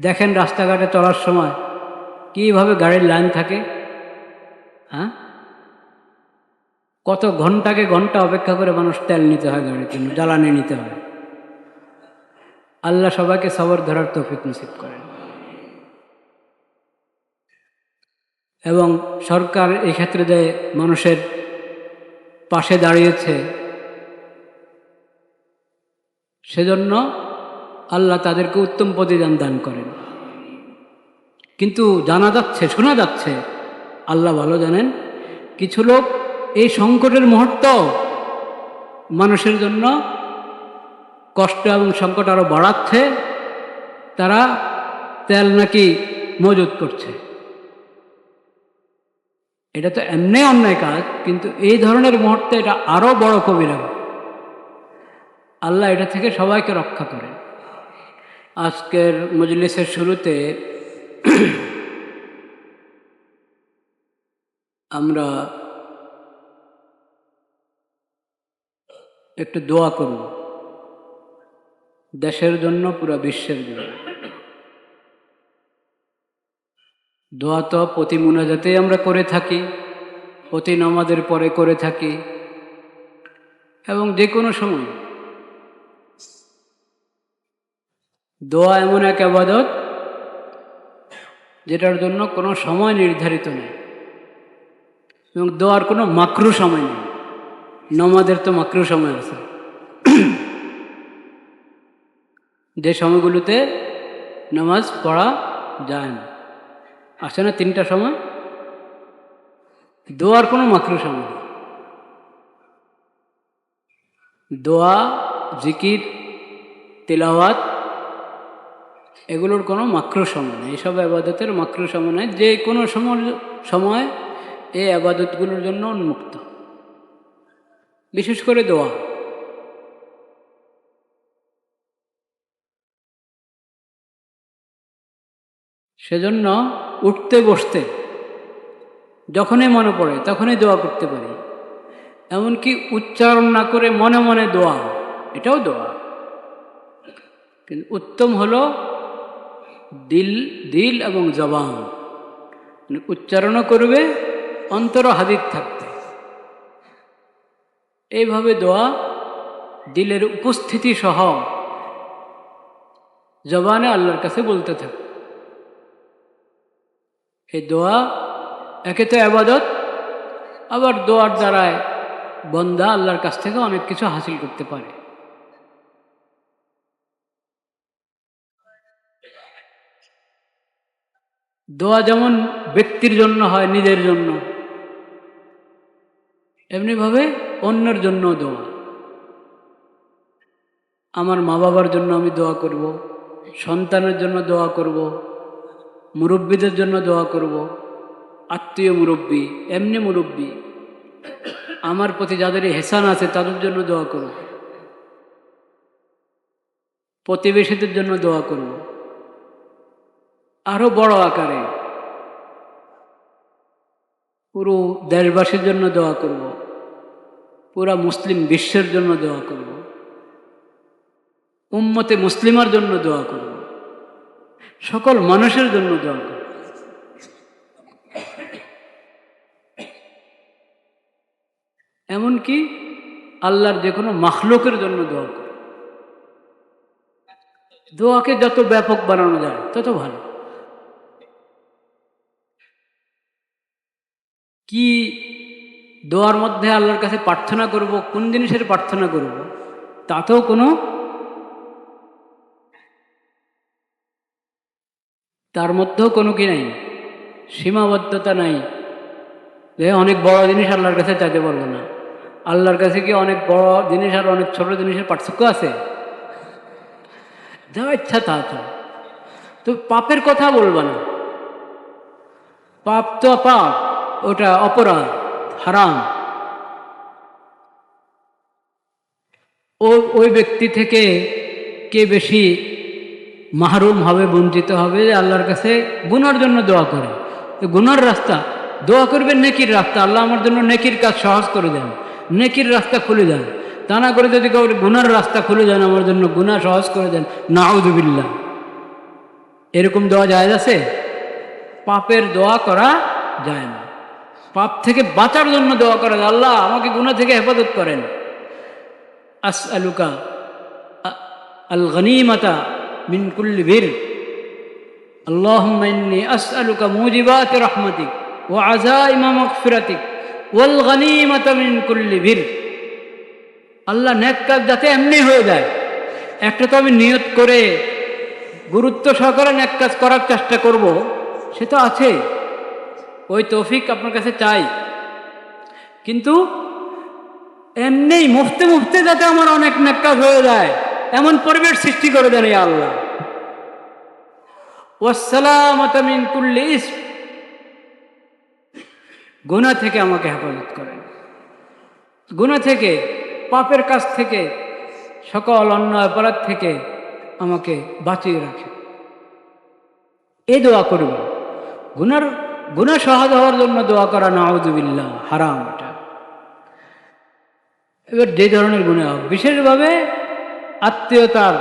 দেখেন রাস্তাঘাটে চলার সময় কীভাবে গাড়ির লাইন থাকে। হ্যাঁ, কত ঘন্টাকে ঘন্টা অপেক্ষা করে মানুষ তেল নিতে হয়, গাড়ির জন্য জ্বালানি নিতে হয়। আল্লাহ সবাইকে সবর ধরার তৌফিক নসিব করেন। এবং সরকার এই ক্ষেত্রে যে মানুষের পাশে দাঁড়িয়েছে, সেজন্য আল্লাহ তাদেরকে উত্তম প্রতিদান দান করেন। কিন্তু জানা যাচ্ছে, শোনা যাচ্ছে, আল্লাহ ভালো জানেন, কিছু লোক এই সংকটের মুহূর্ত মানুষের জন্য কষ্ট এবং সংকট আরো বাড়াচ্ছে। তারা তেল নাকি মজুত করছে। এটা তো এমনি অন্যায় কাজ, কিন্তু এই ধরনের মুহূর্তে এটা আরো বড় কবিরা। আল্লাহ এটা থেকে সবাইকে রক্ষা করেন। আজকের মজলিসের শুরুতে আমরা একটু দোয়া করব, দেশের জন্য, পুরো বিশ্বের জন্য। দোয়া তো প্রতি মুনাজাতেই আমরা করে থাকি, প্রতি নামাজের পরে করে থাকি, এবং যে কোনো সময়। দোয়া এমন এক ইবাদত যেটার জন্য কোনো সময় নির্ধারিত নেই, এবং দোয়ার কোনো মাকরু সময় নেই। নামাজের তো মাকরু সময় আছে, যে সময়গুলোতে নামাজ পড়া যায় না। আসে না তিনটা সময়? দোয়ার কোনো মাকরু সময় নেই। দোয়া, জিকির, তিলাওয়াত, এগুলোর কোনো মাকরু সময় নেই। এইসব আবাদতের মাকরু সময় নেই। যে কোনো সময় এই আবাদতগুলোর জন্য উন্মুক্ত, বিশেষ করে দোয়া। সেজন্য উঠতে বসতে যখনই মনে পড়ে তখনই দোয়া করতে পারি। এমনকি উচ্চারণ না করে মনে মনে দোয়া, এটাও দোয়া। কিন্তু উত্তম হলো দিল এবং জবান, উচ্চারণও করবে, অন্তর হাদির থাকতে। এইভাবে দোয়া দিলের উপস্থিতি সহ জবানে আল্লাহর কাছে বলতে থাকে। এই দোয়া একে তো ইবাদত, আবার দোয়ার দ্বারায় বান্দা আল্লাহর কাছ থেকে অনেক কিছু হাসিল করতে পারে। দোয়া যেমন ব্যক্তির জন্য হয়, নিজের জন্য, এমনিভাবে অন্যের জন্য দোয়া। আমার মা বাবার জন্য আমি দোয়া করব, সন্তানের জন্য দোয়া করব, মুরব্বীদের জন্য দোয়া করব, আত্মীয় মুরব্বী, এমনি মুরব্বী, আমার প্রতি যাদের হেসান আছে তাদের জন্য দোয়া করব, প্রতিবেশীদের জন্য দোয়া করব, আরো বড় আকারে পুরো দেশবাসীর জন্য দোয়া করব, পুরা মুসলিম বিশ্বের জন্য দোয়া করব, উম্মতে মুসলিমার জন্য দোয়া করব, সকল মানুষের জন্য দোয়া করব। এমনকি আল্লাহর যে কোনো মাখলুকের জন্য দোয়া করব। দোয়াকে যত ব্যাপক বানানো যায় তত ভালো। কি দোয়ার মধ্যে আল্লাহর কাছে প্রার্থনা করব, কোন জিনিসের প্রার্থনা করব, তাতেও কোনো, তার মধ্যেও কোনো কি নাই, সীমাবদ্ধতা নাই যে অনেক বড় জিনিস আল্লাহর কাছে চাইতে পারবো না। আল্লাহর কাছে কি অনেক বড় জিনিস আর অনেক ছোট জিনিসের পার্থক্য আছে? যা ইচ্ছা তা চাও। তো পাপের কথা বলবা না, পাপ তো পাপ, ওটা অপরাধ, হারাম। ওই ব্যক্তি থেকে কে বেশি মাহরুম হবে, বঞ্চিত হবে, যে আল্লাহর কাছে গুনার জন্য দোয়া করে। তো গুনার রাস্তা, দোয়া করবেন নেকির রাস্তা, আল্লাহ আমার জন্য নেকির কাজ সহজ করে দেন, নেকির রাস্তা খুলে দেন। তা না করে যদি কেউ গুনার রাস্তা খুলে দেন, আমার জন্য গুনাহ সহজ করে দেন, নাউযুবিল্লাহ। এরকম দোয়া জায়েজ আছে? পাপের দোয়া করা যায় না। পাপ থেকে বাঁচার জন্য দোয়া করা যায়, আল্লাহ আমাকে গুনাহ থেকে হেফাজত করেন। আসআলুকা আল গনিমাতা মিন কুল্লি বির, আল্লাহুম্মা ইন্নী আসআলুকা মুজিবাতি রাহমাতিক ওয়া আযাইমা মাগফিরাতিক ওয়াল গনিমাতা মিন কুল্লি বির। আল্লাহ, নেক কাজ যাতে এমনি হয়ে যায়। একটা তো আমি নিয়ত করে গুরুত্ব সহকারে নেক কাজ করার চেষ্টা করব, সে তো আছে, ওই তৌফিক আপনার কাছে চাই। কিন্তু এমনি মুফতে মুফতে যাতে আমার অনেক নেক কাজ হয়ে যায়, এমন পরিবেশ সৃষ্টি করে দেন ইয়া আল্লাহ। ওয়াসসালামাতা মিন কুল্লি ইসম, গুনাহ থেকে আমাকে হেফাজত করেন, গুনাহ থেকে, পাপের কাজ থেকে, সকল অন্যায় অপরাধ থেকে আমাকে বাঁচিয়ে রাখেন। এই দোয়া করব। গুনাহ সহজ হওয়ার জন্য দোয়া করা নাউযুবিল্লাহ, হারাম এটা। এবার যে ধরনের গুনাহ হোক, বিশেষভাবে আত্মীয়তার,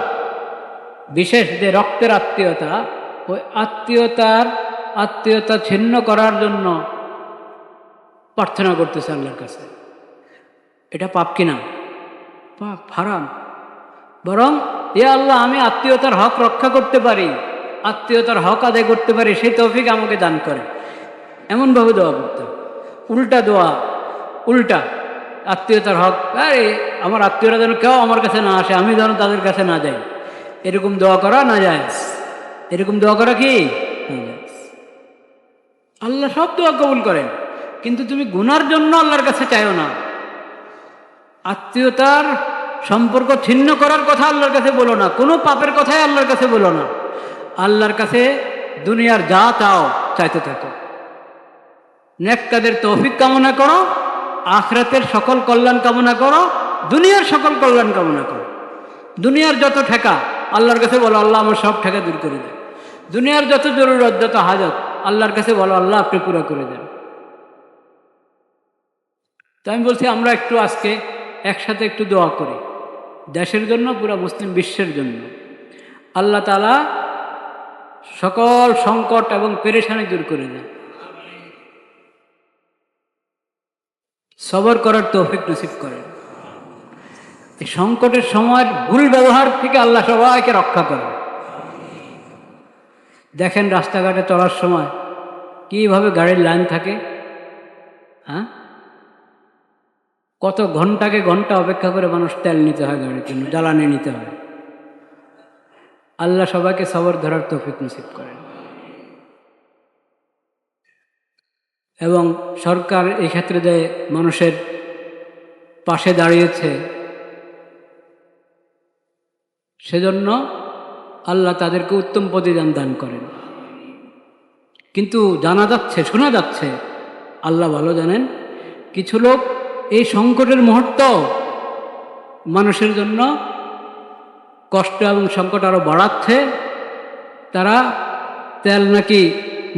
বিশেষ যে রক্তের আত্মীয়তা, ওই আত্মীয়তা ছিন্ন করার জন্য প্রার্থনা করতেছে আল্লাহর কাছে, এটা পাপ কিনা? পাপ, হারাম। বরং ইয়া আল্লাহ, আমি আত্মীয়তার হক রক্ষা করতে পারি, আত্মীয়তার হক আদায় করতে পারি, সেই তৌফিক আমাকে দান করে, এমনভাবে দোয়া করতে। উল্টা দোয়া, উল্টা আত্মীয়তার হক, আরে আমার আত্মীয়রা যেন কেউ আমার কাছে না আসে, আমি যেন তাদের কাছে না যাই, এরকম দোয়া করা না যায়। এরকম দোয়া করা কি? আল্লাহ সব দোয়া কবুল করেন, কিন্তু তুমি গুনার জন্য আল্লাহর কাছে চাইও না। আত্মীয়তার সম্পর্ক ছিন্ন করার কথা আল্লাহর কাছে বলো না, কোনো পাপের কথাই আল্লাহর কাছে বলো না। আল্লাহর কাছে দুনিয়ার যা চাও চাইতে থাকো, নেক কাজের তৌফিক কামনা করো, আখিরাতের সকল কল্যাণ কামনা করো, দুনিয়ার সকল কল্যাণ কামনা করো। দুনিয়ার যত ঠেকা আল্লাহর কাছে বলো, আল্লাহ আমার সব ঠেকা দূর করে দেন। দুনিয়ার যত জরুরত, যত হাজত, আল্লাহর কাছে বলো, আল্লাহ আপনি পুরো করে দেন। তো আমি বলছি, আমরা একটু আজকে একসাথে একটু দোয়া করি দেশের জন্য, পুরো মুসলিম বিশ্বের জন্য। আল্লাহ তাআলা সকল সংকট এবং পেরেশানি দূর করে দেন, সবর করার তৌফিক নসিব করেন। এই সংকটের সময়ের ভুল ব্যবহার থেকে আল্লাহ সবাইকে রক্ষা করেন। দেখেন রাস্তাঘাটে চলার সময় কীভাবে গাড়ির লাইন থাকে, হ্যাঁ, কত ঘন্টাকে ঘন্টা অপেক্ষা করে মানুষ তেল নিতে হয়, গাড়ির জন্য জ্বালানি নিতে হয়। আল্লাহ সবাইকে সবর ধরার তৌফিক নসিব করেন। এবং সরকার এই ক্ষেত্রে যে মানুষের পাশে দাঁড়িয়েছে, সেজন্য আল্লাহ তাদেরকে উত্তম প্রতিদান দান করেন। কিন্তু জানা যাচ্ছে, শোনা যাচ্ছে, আল্লাহ ভালো জানেন, কিছু লোক এই সংকটের মুহূর্ত মানুষের জন্য কষ্ট এবং সংকট আরো বাড়াচ্ছে। তারা তেল নাকি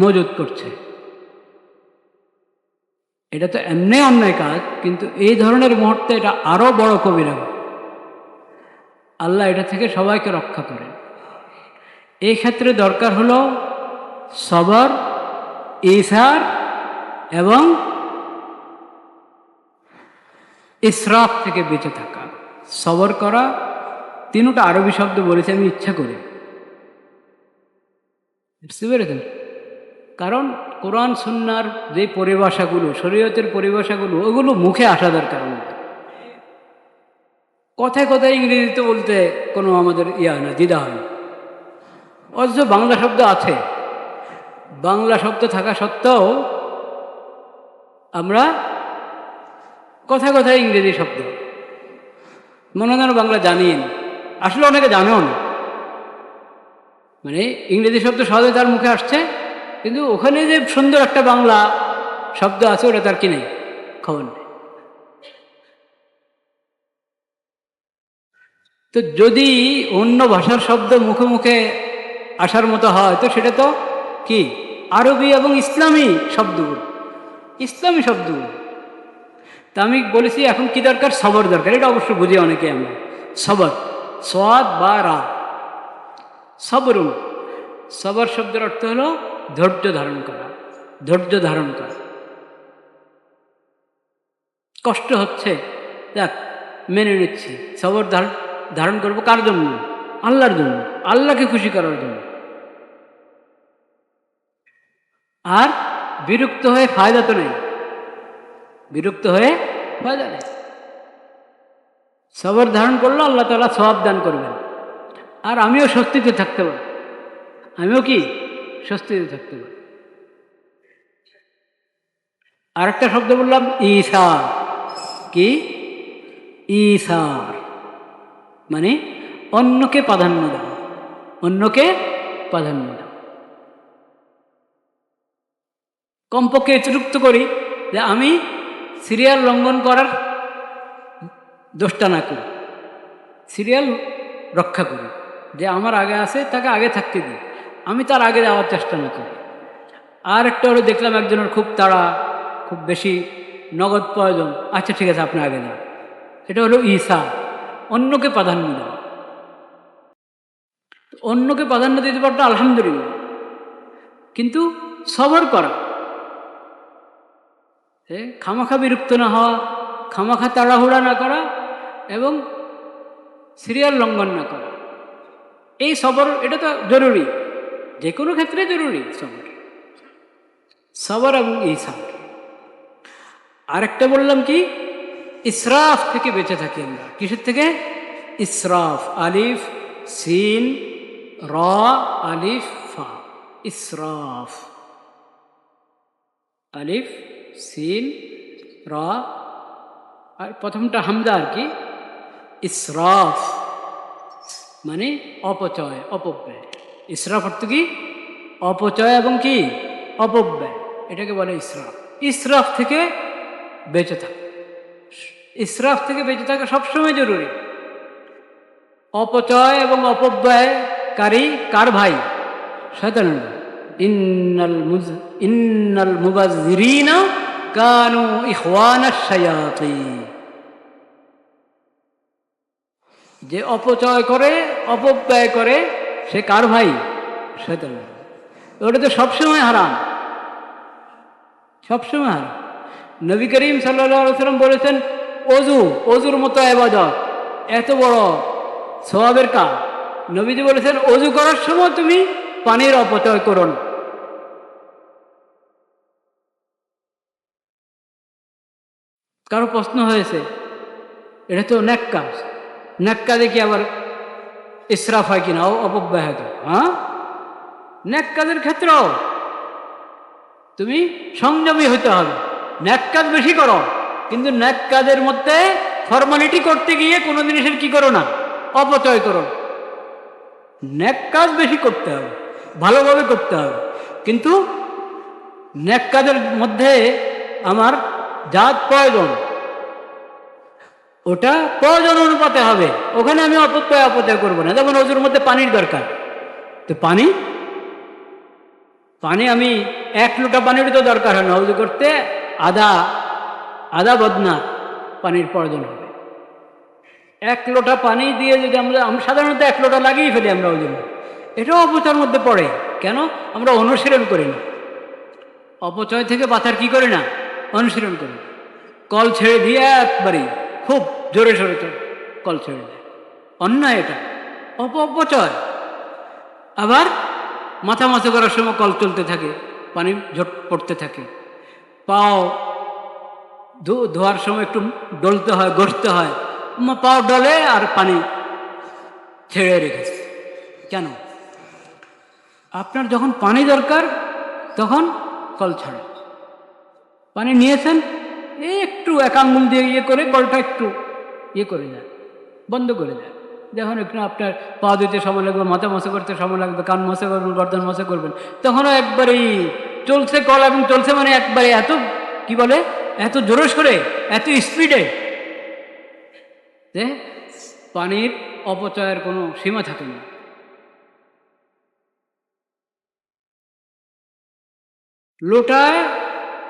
মজুত করছে। এটা তো এমনি অন্যায় কাজ, কিন্তু এই ধরনের মুহূর্তে এটা আরো বড় কবিরা। আল্লাহ এটা থেকে সবাইকে রক্ষা করেন। এই ক্ষেত্রে দরকার হলো সবর, ইসার এবং ইসরাফ থেকে বেঁচে থাকা। সবর করা, তিনটা আরবি শব্দ বলেছি আমি ইচ্ছা করে, বুঝতে পেরেছেন? কারণ কোরআন সুন্নাহর যে পরিভাষাগুলো, শরীয়তের পরিভাষাগুলো, ওগুলো মুখে আসা দরকার আমাদের। কথায় কথায় ইংরেজিতে বলতে কোনো আমাদের না, দ্বিধা হয় না। অথচ বাংলা শব্দ আছে, বাংলা শব্দ থাকা সত্ত্বেও আমরা কথায় কথায় ইংরেজি শব্দ, মনে হয় বাংলা জানি না, আসলে অনেকে জানেও না। মানে ইংরেজি শব্দ সহজে তার মুখে আসছে, কিন্তু ওখানে যে সুন্দর একটা বাংলা শব্দ আছে, ওটা তার কি নেই, খবর নেই। তো যদি অন্য ভাষার শব্দ মুখে মুখে আসার মতো হয়, তো সেটা তো কি আরবি এবং ইসলামী শব্দগুলো, ইসলামী শব্দগুলো। তা আমি বলেছি এখন কি দরকার? সবর দরকার। এটা অবশ্য বুঝি অনেকে আমরা, সবর, সোয়াদ বা রা, সবরুন। সবর শব্দের অর্থ হলো ধৈর্য ধারণ করা, ধৈর্য ধারণ করা। কষ্ট হচ্ছে, যাক মেনে নিচ্ছি, সবর ধারণ করবো। কার জন্য? আল্লাহর জন্য, আল্লাহকে খুশি করার জন্য। আর বিরক্ত হয়ে ফায়দা তো নেই, বিরক্ত হয়ে ফায়দা নেই। সবর ধারণ করলে আল্লাহ তাআলা সওয়াব দান করবেন। আর আমিও স্বস্তিতে থাকতে পারি, আমিও কি স্বস্তিতে থাকতে পারি। আরেকটা শব্দ বললাম ঈসার। কি? ঈসার মানে অন্যকে প্রাধান্য দেওয়া, অন্যকে প্রাধান্য দেওয়া। কমপক্ষে এতটুকু করি যে আমি সিরিয়াল লঙ্ঘন করার দোষটা না করি, সিরিয়াল রক্ষা করি। যে আমার আগে আছে তাকে আগে থাকতে দিই, আমি তার আগে যাওয়ার চেষ্টা না করি। আর একটা হলো দেখলাম একজনের খুব তাড়া, খুব বেশি নগদ প্রয়োজন, আচ্ছা ঠিক আছে আপনি আগে যান। এটা হলো ঈসা, অন্যকে প্রাধান্য দেওয়া। অন্যকে প্রাধান্য দিতে পারতো আলহামদুলিল্লাহ, কিন্তু সবর করা, খামাখা বিরক্ত না হওয়া, খামাখা তাড়াহুড়া না করা এবং সিরিয়াল লঙ্ঘন না করা, এই সবর এটা তো জরুরি, যে কোনো ক্ষেত্রে জরুরি সবর, সবর এবং ঈসা। আরেকটা বললাম কি, ইসরাফ থেকে বেঁচে থাকি আমরা। কিসের থেকে? ইসরাফ, আলিফ সিন র আলিফ ফা, ইসরাফ, আলিফ সিন র, আর প্রথমটা হামজা আর কি। ইসরাফ মানে অপচয়, অপব্যয়। ইসরাফ অর্থ কি? অপচয় এবং কি অপব্যয়, এটাকে বলে ইসরাফ। ইসরাফ থেকে বেঁচে থাকা, ইসরাফ থেকে বেঁচে থাকা সবসময় জরুরি। অপচয় এবং অপব্যয়কারী কার ভাই? শয়তানের। ইন্নাল মুবাযযিরিনা কানু ইখওয়ানাশ শায়াতিন। যে অপচয় করে, অপব্যয় করে, সে কার ভাই? শয়তানের। ওটা তো সবসময় হারাম, সবসময় হারাম। নবী করিম সাল্লাল্লাহু আলাইহি ওয়াসাল্লাম বলেছেন, অজু, অজুর মতো ইবাদত, এত বড় সওয়াবের কাজ। নবীজি বলেছেন, অজু করার সময় তুমি পানির অপচয় করো না। কারো প্রশ্ন হয়েছে, এটা তো নেক কাজ, নেক কাজে কি আবার ইসরাফ হয় কিনা, অপব্যয় হয় কিনা? হ্যাঁ, নেক কাজের ক্ষেত্রেও তুমি সংযমী হতে হবে। নেক কাজ বেশি করো, কিন্তু নেক কাজের মধ্যে ফর্মালিটি করতে গিয়ে কোনো জিনিসের কি করো না, অপচয় করো। নেক কাজ বেশি করতে হবে, ভালোভাবে করতে হবে, কিন্তু নেক কাজের মধ্যে আমার যা প্রয়োজন ওটা প্রয়োজন অনুপাতে হবে, ওখানে আমি অপচয় করবো না। যেমন ওজুর মধ্যে পানির দরকার, তো পানি আমি 1 লোটা পানির তো দরকার হয় না, ওজু করতে আধা বদনা পানির প্রয়োজন হবে। 1 লোটা পানি দিয়ে যদি আমরা সাধারণত 1 লোটা লাগিয়ে ফেলি আমরা ওজু, এটাও অপচয়ের মধ্যে পড়ে। কেন? আমরা অনুশীলন করি না, অপচয় থেকে বাঁচার কি করি না, অনুশীলন করি। কল ছেড়ে দিয়ে একবারেই খুব জোরে সোরে কল ছেড়ে দেয়, অন্যায় এটা, অপচয়। আবার মাথা করার সময় কল চলতে থাকে, পানি ঝট পড়তে থাকে। পাও ধোয়ার সময় একটু ডলতে হয়, ঘষতে হয়, পাও ডলে আর পানি ছেড়ে রেখেছে। কেন? আপনার যখন পানি দরকার তখন কল ছাড়ে, পানি নিয়েছেন, একটু 1 আঙ্গুল দিয়ে ইয়ে করে কলটা একটু ইয়ে করে দেয়, বন্ধ করে দেয়। যখন একটু আপনার পা ধুতে সময় লাগবে, মাথা মশা করতে সময় লাগবে, কান মশা করবেন, গর্দন মশা করবেন, তখনও একবারেই চলছে কল, এবং চলছে মানে একবারে এত কি বলে, এত জোরে সরে, এত স্পিডে যে পানির অপচয়ের কোনো সীমা থাকে না। লোটায়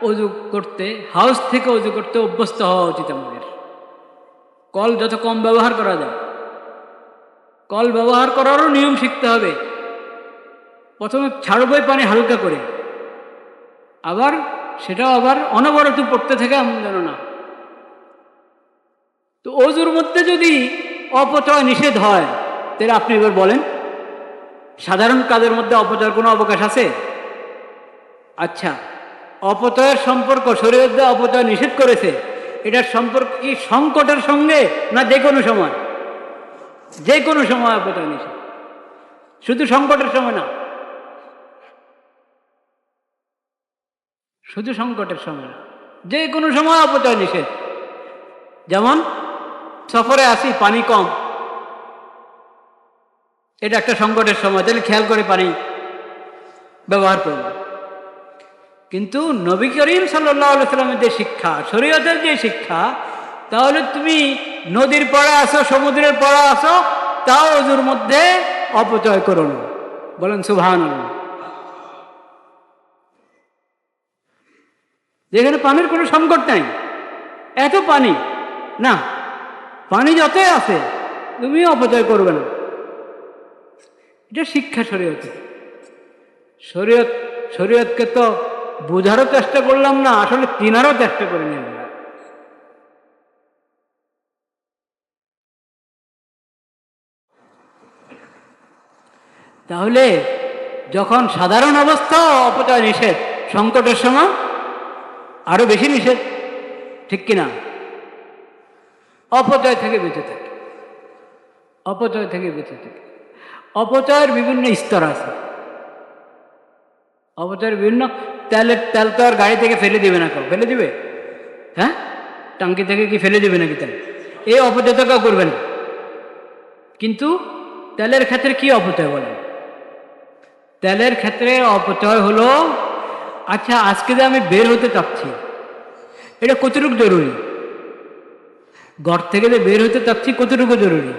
অজু করতে, হাউস থেকে অজু করতে অভ্যস্ত হওয়া উচিত আমাদের। কল যত কম ব্যবহার করা যায়, কল ব্যবহার করারও নিয়ম শিখতে হবে। প্রথমে ছাড়বই পানি হালকা করে, আবার সেটাও আবার অনবরত পড়তে থাকে এমন যেন না। তো অজুর মধ্যে যদি অপচয় নিষেধ হয়, তাহলে আপনি এবার বলেন সাধারণ কাজের মধ্যে অপচয়ের কোনো অবকাশ আছে? আচ্ছা, অপচয়ের সম্পর্ক শরীয়ত যে অপচয় নিষেধ করেছে, এটার সম্পর্ক কি সংকটের সঙ্গে না যে কোনো সময়? যে কোনো সময় অপচয় নিষেধ, শুধু সংকটের সময় না, শুধু সংকটের সময় না, যে কোনো সময় অপচয় নিষেধ। যেমন সফরে আসি, পানি কম, এটা একটা সংকটের সময়, তাহলে খেয়াল করে পানি ব্যবহার করব। কিন্তু নবী করিম সাল্লাল্লাহু আলাইহি সাল্লামের যে শিক্ষা, শরীয়তের যে শিক্ষা, তাহলে তুমি নদীর পাড়ে আসো, সমুদ্রের পাড়ে আসো, তাও ওজুর মধ্যে অপচয় করো না। বলেন সুবহানাল্লাহ। যেখানে পানির কোনো সংকট নাই, এত পানি না, পানি যতই আছে তুমি অপচয় করবে না, এটা শিক্ষা শরীয়তে। শরীয়তকে তো বোঝারও চেষ্টা করলাম না, আসলে চিনারও চেষ্টা করে নিলাম। তাহলে যখন সাধারণ অবস্থা অপচয় নিষেধ, সংকটের সময় আরো বেশি নিষেধ, ঠিক কিনা? অপচয় থেকে বেঁচে থাকে, অপচয় থেকে বেঁচে থাকে। অপচয়ের বিভিন্ন স্তর আছে। অপচয়ের বিভিন্ন, তেল তো আর গাড়ি থেকে ফেলে দিবে না, কেউ ফেলে দিবে? হ্যাঁ, টাঙ্কি থেকে কি ফেলে দিবে নাকি তেল? এই অপচয় তো কেউ করবে না। কিন্তু তেলের ক্ষেত্রে কি অপচয় বলেন? তেলের ক্ষেত্রে অপচয় হলো, আচ্ছা আজকে যে আমি বের হতে চাচ্ছি, এটা কতটুকু জরুরি? ঘর থেকে যে বের হতে চাচ্ছি কতটুকু জরুরি?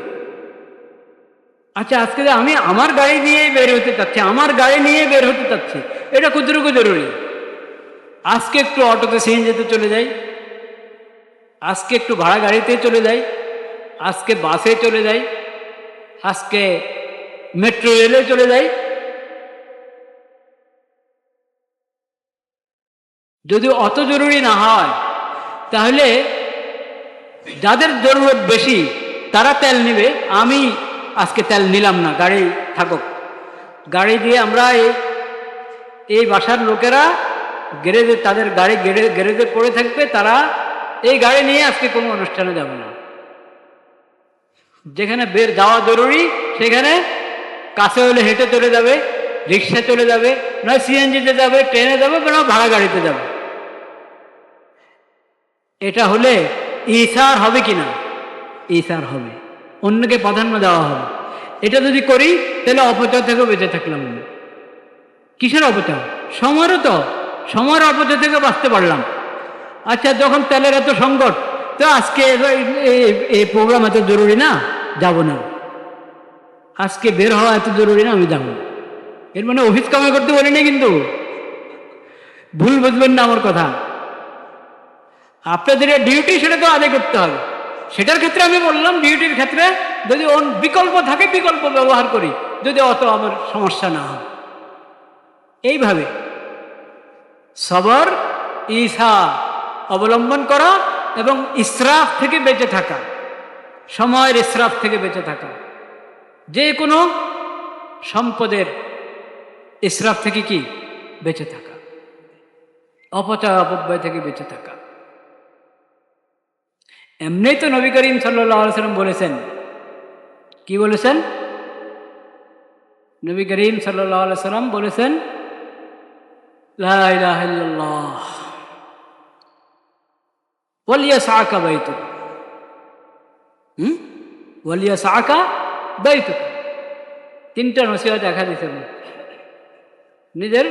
আচ্ছা আজকে যে আমি আমার গাড়ি নিয়ে বের হতে চাচ্ছি, আমার গাড়ি নিয়ে বের হতে চাচ্ছি, এটা কতটুকু জরুরি? আজকে একটু অটোতে সিএনজিতে চলে যাই, আজকে একটু ভাড়া গাড়িতে চলে যাই, আজকে বাসে চলে যাই, আজকে মেট্রো রেলে চলে যাই। যদি অত জরুরি না হয়, তাহলে যাদের জরুরত বেশি তারা তেল নেবে, আমি আজকে তেল নিলাম না, গাড়ি থাকুক। গাড়ি দিয়ে আমরা এই বাসার লোকেরা গ্যারেজে, তাদের গাড়ি গ্যারেজে পড়ে থাকবে, তারা এই গাড়ি নিয়ে আজকে কোনো অনুষ্ঠানে যাবে না। যেখানে বের যাওয়া জরুরি সেখানে কাছে হলে হেঁটে চলে যাবে, রিক্সা চলে যাবে, নয় সিএনজিতে যাবে, ট্রেনে যাবে, না ভাড়া গাড়িতে যাবে। এটা হলে ইসার হবে কিনা? ইসার হবে, অন্যকে প্রাধান্য দেওয়া হবে। এটা যদি করি তাহলে অপচয় থেকে বেঁচে থাকলাম। কিসের অপচয়? সময়েরও তো, সময়ের অপচয় থেকে বাঁচতে পারলাম। আচ্ছা যখন তেলের এত সংকট, তো আজকে এই প্রোগ্রাম এত জরুরি না, যাব না। আজকে বের হওয়া এত জরুরি না, আমি যাব না। এর মানে অফিস কামাই করতে বলি না, কিন্তু ভুল বুঝবেন না আমার কথা। আপনাদের ডিউটি সেটা তো আদায় করতে হবে। সেটার ক্ষেত্রে আমি বললাম, ডিউটির ক্ষেত্রে যদি বিকল্প থাকে বিকল্প ব্যবহার করি, যদি অত আমার সমস্যা না হয়। এইভাবে সবর, ঈসা অবলম্বন করা এবং ইসরাফ থেকে বেঁচে থাকা, সময়ের ইসরাফ থেকে বেঁচে থাকা, যে কোনো সম্পদের ইসরাফ থেকে কি বেঁচে থাকা, অপচয় অপব্যয় থেকে বেঁচে থাকা। এমনি তো নবী করিম সাল্লাল্লাহু আলাইহি সাল্লাম বলেছেন, কি বলেছেন? নবী করিম সাল্লাল্লাহু আলাইহি সাল্লাম বলেছেন, লা ইলাহা ইল্লাল্লাহ ওয়ালিয়াসআকা বাইতুক, ওয়ালিয়াসআকা বাইতুক। তিনটা নসিহত দেখা দিয়েছে। নিজের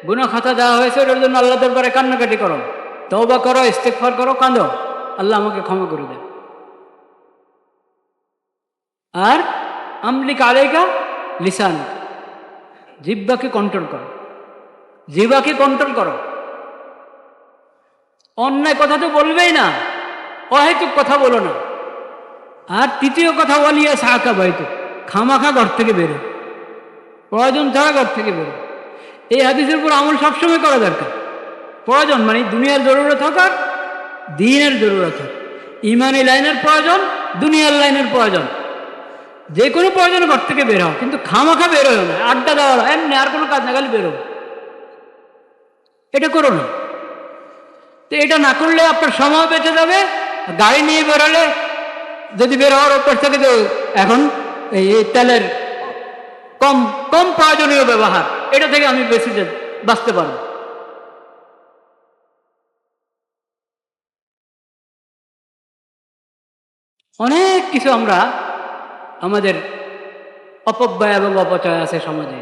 গুনাহ খাতা দেওয়া হয়েছে, ওটার জন্য আল্লাহ দরবারে কান্নাকাটি করো, তওবা করো, ইস্তেগফার করো, কাঁদো, আল্লাহ আমাকে ক্ষমা করে দেন। আর আমলিক আলাইকা লিসান, জিহ্বাকে কন্ট্রোল করো, জিহ্বাকে কন্ট্রোল করো। অন্যায় কথা তো বলবেই না, অহেতুক কথা বলো না। আর তৃতীয় কথা, ওয়ালিয়াসআকা বাইতুক, খামাখা ঘর থেকে বেরো, প্রয়োজন ছাড়া ঘর থেকে বেরো। এই হাদিসের উপর আমল সবসময় করা দরকার। প্রয়োজন মানে দুনিয়ার জরুরত হোক আর দ্বীনের জরুরত হোক, ইমানি লাইনের প্রয়োজন, দুনিয়ার লাইনের প্রয়োজন, যে কোনো প্রয়োজনে ঘর থেকে বের হও, কিন্তু খামাখা বের হয় না, আড্ডা দেওয়া এমনি আর কোনো কাজ না, খালি বেরো, এটা করো না। তো এটা না করলে আপনার সময় বেঁচে যাবে। গাড়ি নিয়ে বেরোলে যদি বের হওয়ার অভ্যাস থাকে, তো এখন এই তেলের কম কম প্রয়োজনীয় ব্যবহার, এটা থেকে আমি বেশি বাঁচতে পারবো। অনেক কিছু আমরা আমাদের অপব্যয় এবং অপচয় আছে সমাজে,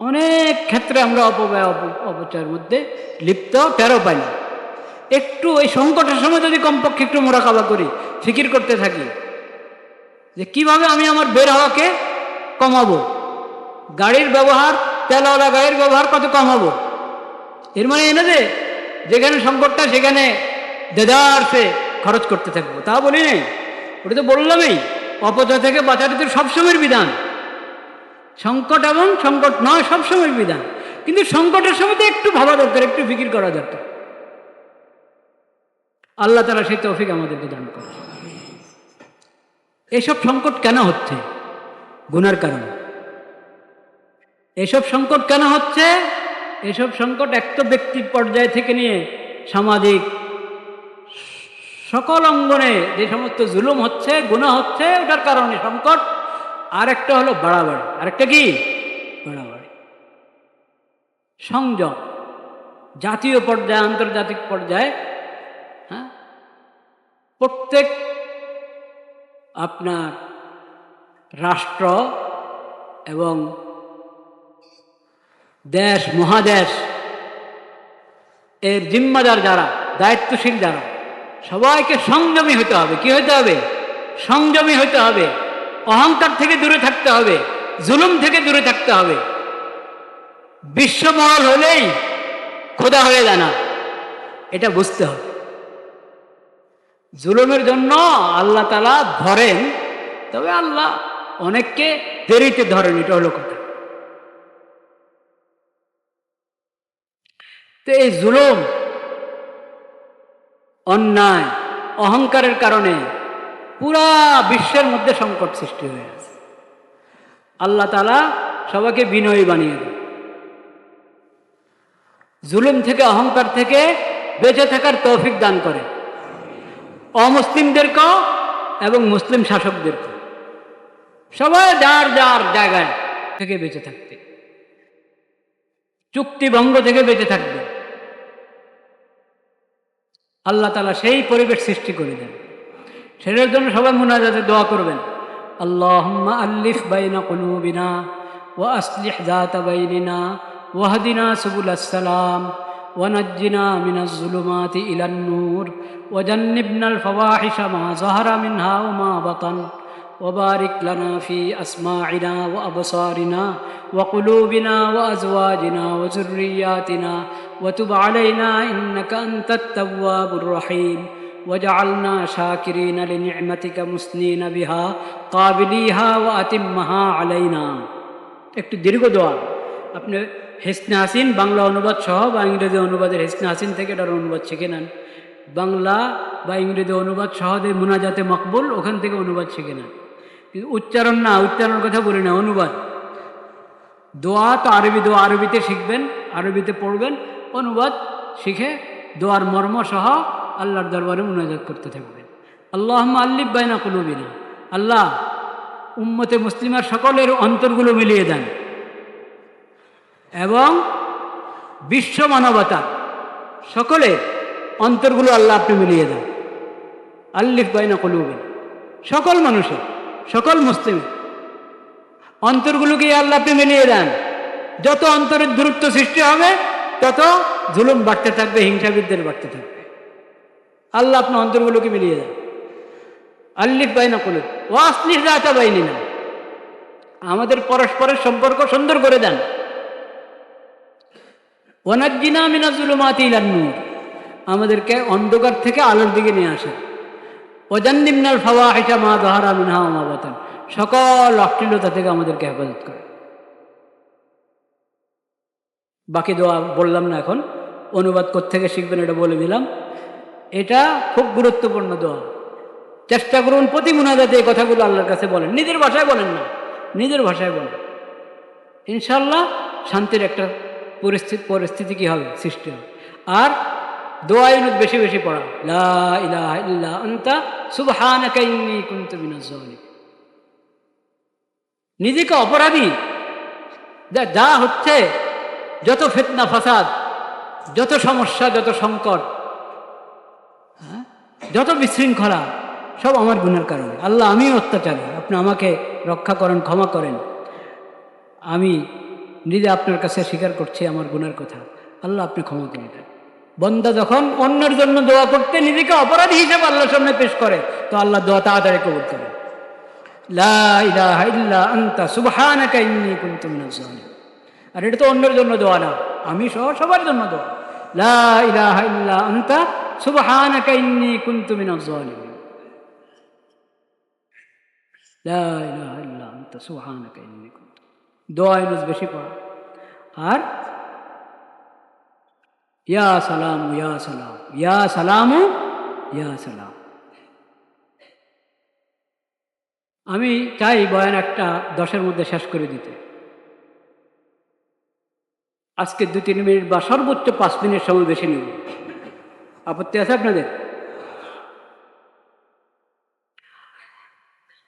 অনেক ক্ষেত্রে আমরা অপব্যয় অপচয়ের মধ্যে লিপ্ত, টেরও পাই না। একটু ওই সংকটের সময় যদি কমপক্ষে একটু মোরাকাবা করি, ফিকির করতে থাকি যে কিভাবে আমি আমার বের হওয়াকে কমাবো, গাড়ির ব্যবহার, তেলওয়ালা গাড়ির ব্যবহার কত কমাবো। এর মানে এনে যে যেখানে সংকটটা সেখানে দেদারসে খরচ করতে থাকবো, তা বলি নেই। ওটা তো বললামই, অপচয় থেকে বাঁচাতে তো সবসময়ের বিধান, সংকট এবং সংকট নয় সবসময়ের বিধান। কিন্তু সংকটের সময় তো একটু ভাবা দরকার, একটু ফিকির করা দরকার। আল্লাহ তাআলা সেই তৌফিক আমাদেরকে দান করে। এসব সংকট কেন হচ্ছে? গুনার কারণে। এসব সংকট কেন হচ্ছে? এসব সংকট এক তো ব্যক্তি পর্যায় থেকে নিয়ে সামাজিক সকল অঙ্গনে যে সমস্ত জুলুম হচ্ছে, গুনাহ হচ্ছে, ওটার কারণে সংকট। আর একটা হলো বাড়াবাড়ি, আরেকটা কি? বাড়াবাড়ি। সংযম জাতীয় পর্যায়ে, আন্তর্জাতিক পর্যায়ে, হ্যাঁ, প্রত্যেক আপনার রাষ্ট্র এবং দেশ, মহাদেশ এর জিম্মাদার যারা, দায়িত্বশীল যারা, সবাইকে সংযমী হতে হবে। কি হতে হবে? সংযমী হতে হবে। অহংকার থেকে দূরে থাকতে হবে, জুলুম থেকে দূরে থাকতে হবে। বিশ্বমহল হলেই খোদা হয়ে যায় না, এটা বুঝতে হবে। জুলুমের জন্য আল্লাহ তাআলা ধরেন, তবে আল্লাহ অনেককে দেরিতে ধরেন, এটা হলো কথা। তো এই জুলুম, অন্যায়, অহংকারের কারণে পুরা বিশ্বের মধ্যে সংকট সৃষ্টি হয়ে আছে। আল্লাহ তাআলা সবাইকে বিনয়ী বানিয়ে দেন, জুলুম থেকে, অহংকার থেকে বেঁচে থাকার তৌফিক দান করে অমুসলিমদেরকেও এবং মুসলিম শাসকদেরকেও। সবাই যার যার জায়গায় থেকে বেঁচে থাকতে, চুক্তি ভঙ্গ থেকে বেঁচে থাকবে। আল্লাহ তাআলা সেই পরিবেশ সৃষ্টি করে দেন। সেটার জন্য সবাই মুনাজাতে দোয়া করবেন, আল্লাহুম্মা আল্লিফ বাইনা কুলুবিনা ওয়া আসলিহ যাতা বাইনিনা ওয়াহদিনা সুবুলাস সালাম ওয়া নাজ্জিনা মিনাজ যুলুমাতি ইলান নূর ওয়া জান্নিবনাল ফাওয়াহিশা মা যাহারা মিনহা ওয়া মা বাতান ওয়া বারিক লানা ফি আসমাইনা ওয়া আবসারিনা ওয়া কুলুবিনা ওয়া আজওয়াজিনা ওয়া যুররিয়াতিনা ওয়া তুব আলাইনা ইন্নাকা আনতাত তাওয়াবুর রহিম وجعلنا شاكرين لنعمتك مسنين بها قابليها وأتمها علينا। একটু দীর্ঘ দোয়া। আপনি হিসনে হাসিন বাংলা অনুবাদ সহ বা ইংরেজি অনুবাদের হিসনে হাসিন থেকে এটার অনুবাদ শিখে নেন। বাংলা বা ইংরেজি অনুবাদ সহ যে মুনাজাতে মকবুল, ওখান থেকে অনুবাদ শিখে নেন। কিন্তু উচ্চারণ না, উচ্চারণের কথা বলি না, অনুবাদ। দোয়া তো আরবি, দোয়া আরবিতে শিখবেন, আরবিতে পড়বেন, অনুবাদ শিখে দোয়ার মর্ম সহ আল্লাহর দরবারে মুনাজাত করতে থাকবেন। আল্লাহুম্মা আল্লিফ বাইনা কুলুবিনা, আল্লাহ উম্মতে মুসলিমার সকলের অন্তরগুলো মিলিয়ে দেন এবং বিশ্ব মানবতা সকলের অন্তরগুলো আল্লাহ আপনি মিলিয়ে দেন। আল্লিফ বাইনা কুলুবিনা, সকল মানুষের, সকল মুসলিম অন্তরগুলোকে আল্লাহ আপনি মিলিয়ে দেন। যত অন্তরের দূরত্ব সৃষ্টি হবে, তত জুলুম বাড়তে থাকবে, হিংসা বিদ্বেষ বাড়তে থাকবে। আল্লাহ আপনার অন্তরগুলোকে মিলিয়ে দেন। আল্লিফ বাইনা কুলুব ওয়া আসলিহ যাতা বাইনিনা, আমাদের পরস্পরের সম্পর্ক সুন্দর করে দেন। ওয়া নাজ্জিনা মিনাজ যুলুমাতি ইলান নূর, আমাদেরকে অন্ধকার থেকে আলোর দিকে নিয়ে আসেন। ওয়া জান্নিবনাল ফাওয়াহিশা মা যাহারা মিনহা ওয়া মা বাতান, সকল অশ্লীলতা থেকে আমাদেরকে হেফাজত করেন। বাকি দোয়া বললাম না, এখন অনুবাদ কোত্থেকে শিখবেন এটা বলে দিলাম। এটা খুব গুরুত্বপূর্ণ দোয়া। চেষ্টা করুন প্রতি মুনাজাতে এই কথাগুলো আল্লাহর কাছে বলেন, নিজের ভাষায় বলেন না, নিজের ভাষায় বলেন। ইনশাল্লাহ শান্তির একটা পরিস্থিতি কি হবে, সৃষ্টি হবে। আর দোয়া ইউনুস বেশি বেশি পড়া, লা ইলাহা ইল্লা আনতা সুবহানাকা ইন্নী কুনতু মিনাজ জালিমিন। নিজেকে অপরাধী, যা হচ্ছে, যত ফিতনা ফাসাদ, যত সমস্যা, যত সংকট, যত বিশৃঙ্খলা, সব আমার গুনার কারণে। আল্লাহ, আমি অত্যাচারী, আপনি আমাকে রক্ষা করেন, ক্ষমা করেন। আমি নিজে আপনার কাছে স্বীকার করছি আমার গুনার কথা, আল্লাহ আপনি ক্ষমা করে দেন। বন্দা যখন অন্যের জন্য দোয়া করতে নিজেকে অপরাধী হিসেবে আল্লাহর সামনে পেশ করে, তো আল্লাহ দোয়া তাড়াতাড়ি কবুল করে। লা ইলাহা ইল্লা আনতা সুবহানাকা ইন্নী কুনতু মিনাজ জালিমিন। আর এটা তো অন্যের জন্য দোয়া না, আমি সহ সবার জন্য দোয়া। লা ইলাহা ইল্লা আনতা সুবহানাকা ইন্নী কুনতু মিনাজ জালিমিন। লা ইলাহা ইল্লা আনতা সুবহানাকা ইন্নী কুনতু। দোয়া ইউনুস বেশি পড়া। আর ইয়া সালাম ইয়া সালাম, ইয়া সালামু ইয়া সালাম। আমি চাই বয়ান একটা 10-এর মধ্যে শেষ করে দিতে। আজকে 2-3 মিনিট বা সর্বোচ্চ 5 মিনিট সময় বেশি নেব। আপত্তি আছে আপনাদের?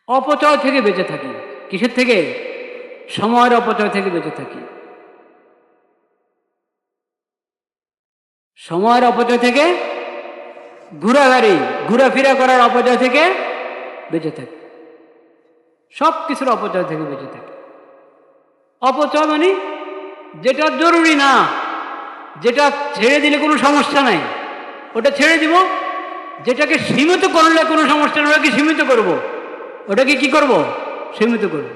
অপচয় থেকে বেঁচে থাকি। কিসের থেকে? সময়ের অপচয় থেকে বেঁচে থাকি। সময়ের অপচয় থেকে, ঘোরাফেরা করার অপচয় থেকে বেঁচে থাকি। সব কিছুর অপচয় থেকে বেঁচে থাকি। অপচয় মানে যেটা জরুরি না, যেটা ছেড়ে দিলে কোনো সমস্যা নাই, ওটা ছেড়ে দিব। যেটাকে সীমিত করলে কোনো সমস্যা নেই, ওটাকে সীমিত করব। ওটাকে কি করব? সীমিত করব।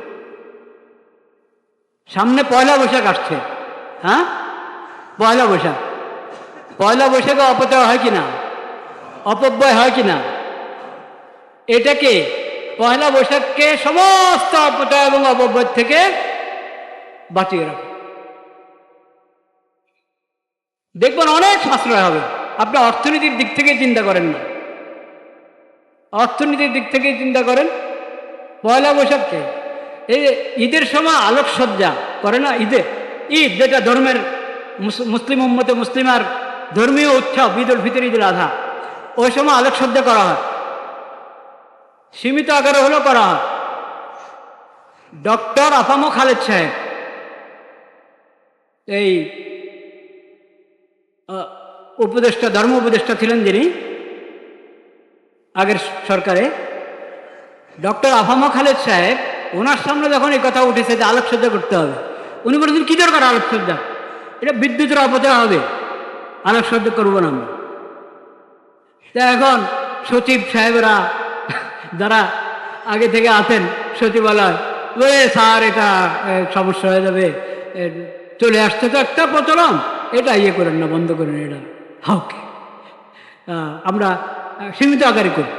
সামনে পয়লা বৈশাখ আসছে, হ্যাঁ, পয়লা বৈশাখ। পয়লা বৈশাখে অপচয় হয় কিনা, অপব্যয় হয় কিনা? এটাকে, পয়লা বৈশাখকে সমস্ত অপচয় এবং অপব্যয় থেকে বাঁচিয়ে রাখে। দেখবেন অনেক সাশ্রয় হবে। আপনি অর্থনীতির দিক থেকে চিন্তা করেন না, অর্থনীতির দিক থেকে চিন্তা করেন। পয়লা বৈশাখকে, এই ঈদের সময় আলোকসজ্জা করে না, ঈদ যেটা ধর্মের মুসলিম উম্মতে মুসলিমার ধর্মীয় উৎসব, ঈদ উল ফিতর, ঈদ উল আযহা, ওই সময় আলোকসজ্জা করা হয়, সীমিত আকারে হলেও করা হয়। ডক্টর আফামো খালেদ সাহেব, এই উপদেষ্টা, ধর্ম উপদেষ্টা ছিলেন যিনি আগের সরকারে, ডক্টর আফামো খালেদ সাহেব, ওনার সামনে যখন এই কথা উঠেছে যে আলোকসজ্জা করতে হবে, উনি বলেছেন কি দরকার আলোকসজ্জা, এটা বিদ্যুতের অপচয় হবে, আলোকসজ্জা করবো না আমরা। তা এখন সচিব সাহেবরা যারা আগে থেকে আছেন সচিবালয়, বলে স্যার এটা সমস্যা হয়ে যাবে, চলে আসছে তো একটা প্রচলন, এটা করেন না, বন্ধ করেন, এটা হাওকে আমরা সীমিত আকারে করি।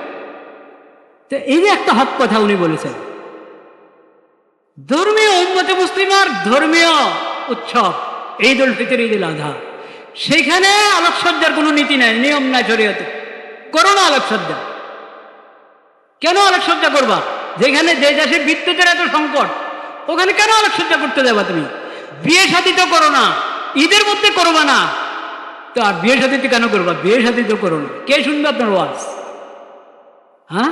তো এই যে একটা হক কথা উনি বলেছেন, ধর্মীয় উম্মতে মুসলিমার ধর্মীয় উৎসব ঈদ উল ফিতর, ঈদ উল আযহা, সেখানে আলোকসজ্জার কোনো নীতি নাই, নিয়ম নাই শরীয়তে। করো না আলোকসজ্জা। কেন আলোকসজ্জা করবা? যেখানে যে দেশে বিদ্যুতের এত সংকট, ওখানে কেন আলোকসজ্জা করতে যাবা তুমি? বিয়ে শাদী তো করো না, ঈদের মধ্যে করবা না, তো আর বিয়ে শাদী তো কেন করবা? বিয়ে শাদী তো করো না, কে শুনবে আপনার ওয়াজ? হ্যাঁ,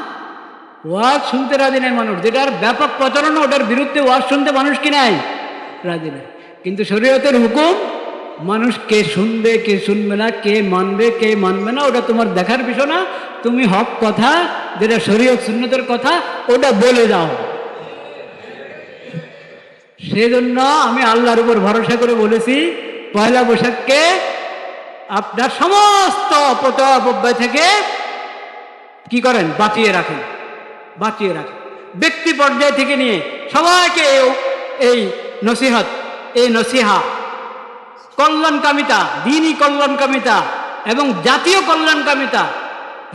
ওয়াজ শুনতে রাজি নাই মানুষ। যেটার ব্যাপক প্রচলন, ওটার বিরুদ্ধে ওয়াজ শুনতে মানুষ কি নাই? রাজি নাই। কিন্তু শরীয়তের হুকুম, মানুষ কে শুনবে কে শুনবে না, কে মানবে কে মানবে না, ওটা তোমার দেখার বিষয় না। তুমি হক কথা, যেটা শরীয়ত সুন্নতের কথা, ওটা বলে যাও। সেজন্য আমি আল্লাহর উপর ভরসা করে বলেছি, পয়লা বৈশাখকে আপনার সমস্ত অপচয় অপব্যয় থেকে কি করেন? বাঁচিয়ে রাখেন, বাঁচিয়ে রাখেন। ব্যক্তি পর্যায় থেকে নিয়ে সবাইকে এই নসিহত, এই নসিহা, কল্যাণকামিতা, দ্বীনি কল্যাণকামিতা এবং জাতীয় কল্যাণকামিতা,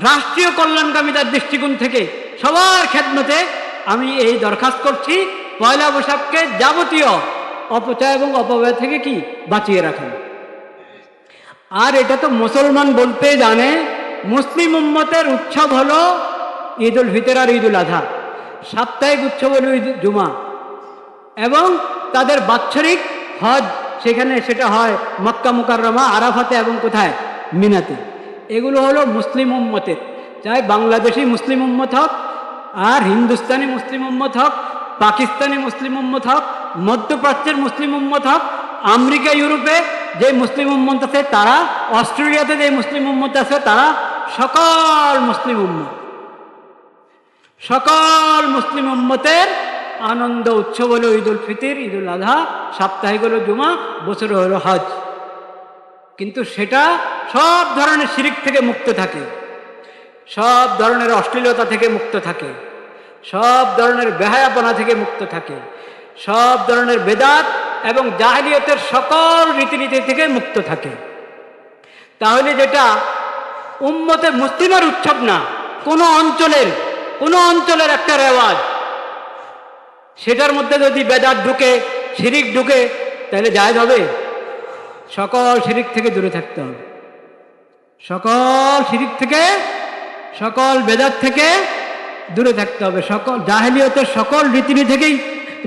রাষ্ট্রীয় কল্যাণকামিতার দৃষ্টিকোণ থেকে সবার খেদমতে আমি এই দরখাস্ত করছি, পয়লা বৈশাখকে যাবতীয় অপচয় এবং অপব্যয় থেকে কি বাঁচিয়ে রাখেন। আর এটা তো মুসলমান বলতে জানে, মুসলিম উম্মতের উৎসব হলো ঈদ উল ফিতর আর ঈদ উল আজহা, সাপ্তাহিক উৎসব হলো ঈদ জুমা, এবং তাদের বাৎসরিক হজ সেখানে সেটা হয় মক্কা মুকাররমা, আরাফাতে এবং কোথায়, মিনাতে। এগুলো হলো মুসলিম উম্মতের, চাই বাংলাদেশি মুসলিম উম্মত হোক, আর হিন্দুস্তানি মুসলিম উম্মত হোক, পাকিস্তানি মুসলিম উম্মত হোক, মধ্যপ্রাচ্যের মুসলিম উম্মত হোক, আমেরিকা ইউরোপে যে মুসলিম উম্মত আছে তারা, অস্ট্রেলিয়াতে যে মুসলিম উম্মত আছে তারা, সকল মুসলিম উম্মত, সকল মুসলিম উম্মতের আনন্দ উৎসব হলো ঈদ উল ফিতর, ঈদ উল আজহা, সাপ্তাহিক হলো জুমা, বছরে হলো হজ। কিন্তু সেটা সব ধরনের শিরিক থেকে মুক্ত থাকে, সব ধরনের অশ্লীলতা থেকে মুক্ত থাকে, সব ধরনের বেহায়াপনা থেকে মুক্ত থাকে, সব ধরনের বেদাত এবং জাহেলিয়তের সকল রীতিনীতি থেকে মুক্ত থাকে। তাহলে যেটা উম্মতে মুসলিমের উৎসব না, কোনো অঞ্চলের একটা রেওয়াজ, সেটার মধ্যে যদি বেদাত ঢুকে, শিরিক ঢুকে, তাহলে জায়েজ হবে? সকল শিরিক থেকে দূরে থাকতে হবে, সকল শিরিক থেকে, সকল বেদাত থেকে দূরে থাকতে হবে, সকল জাহেলিয়তের সকল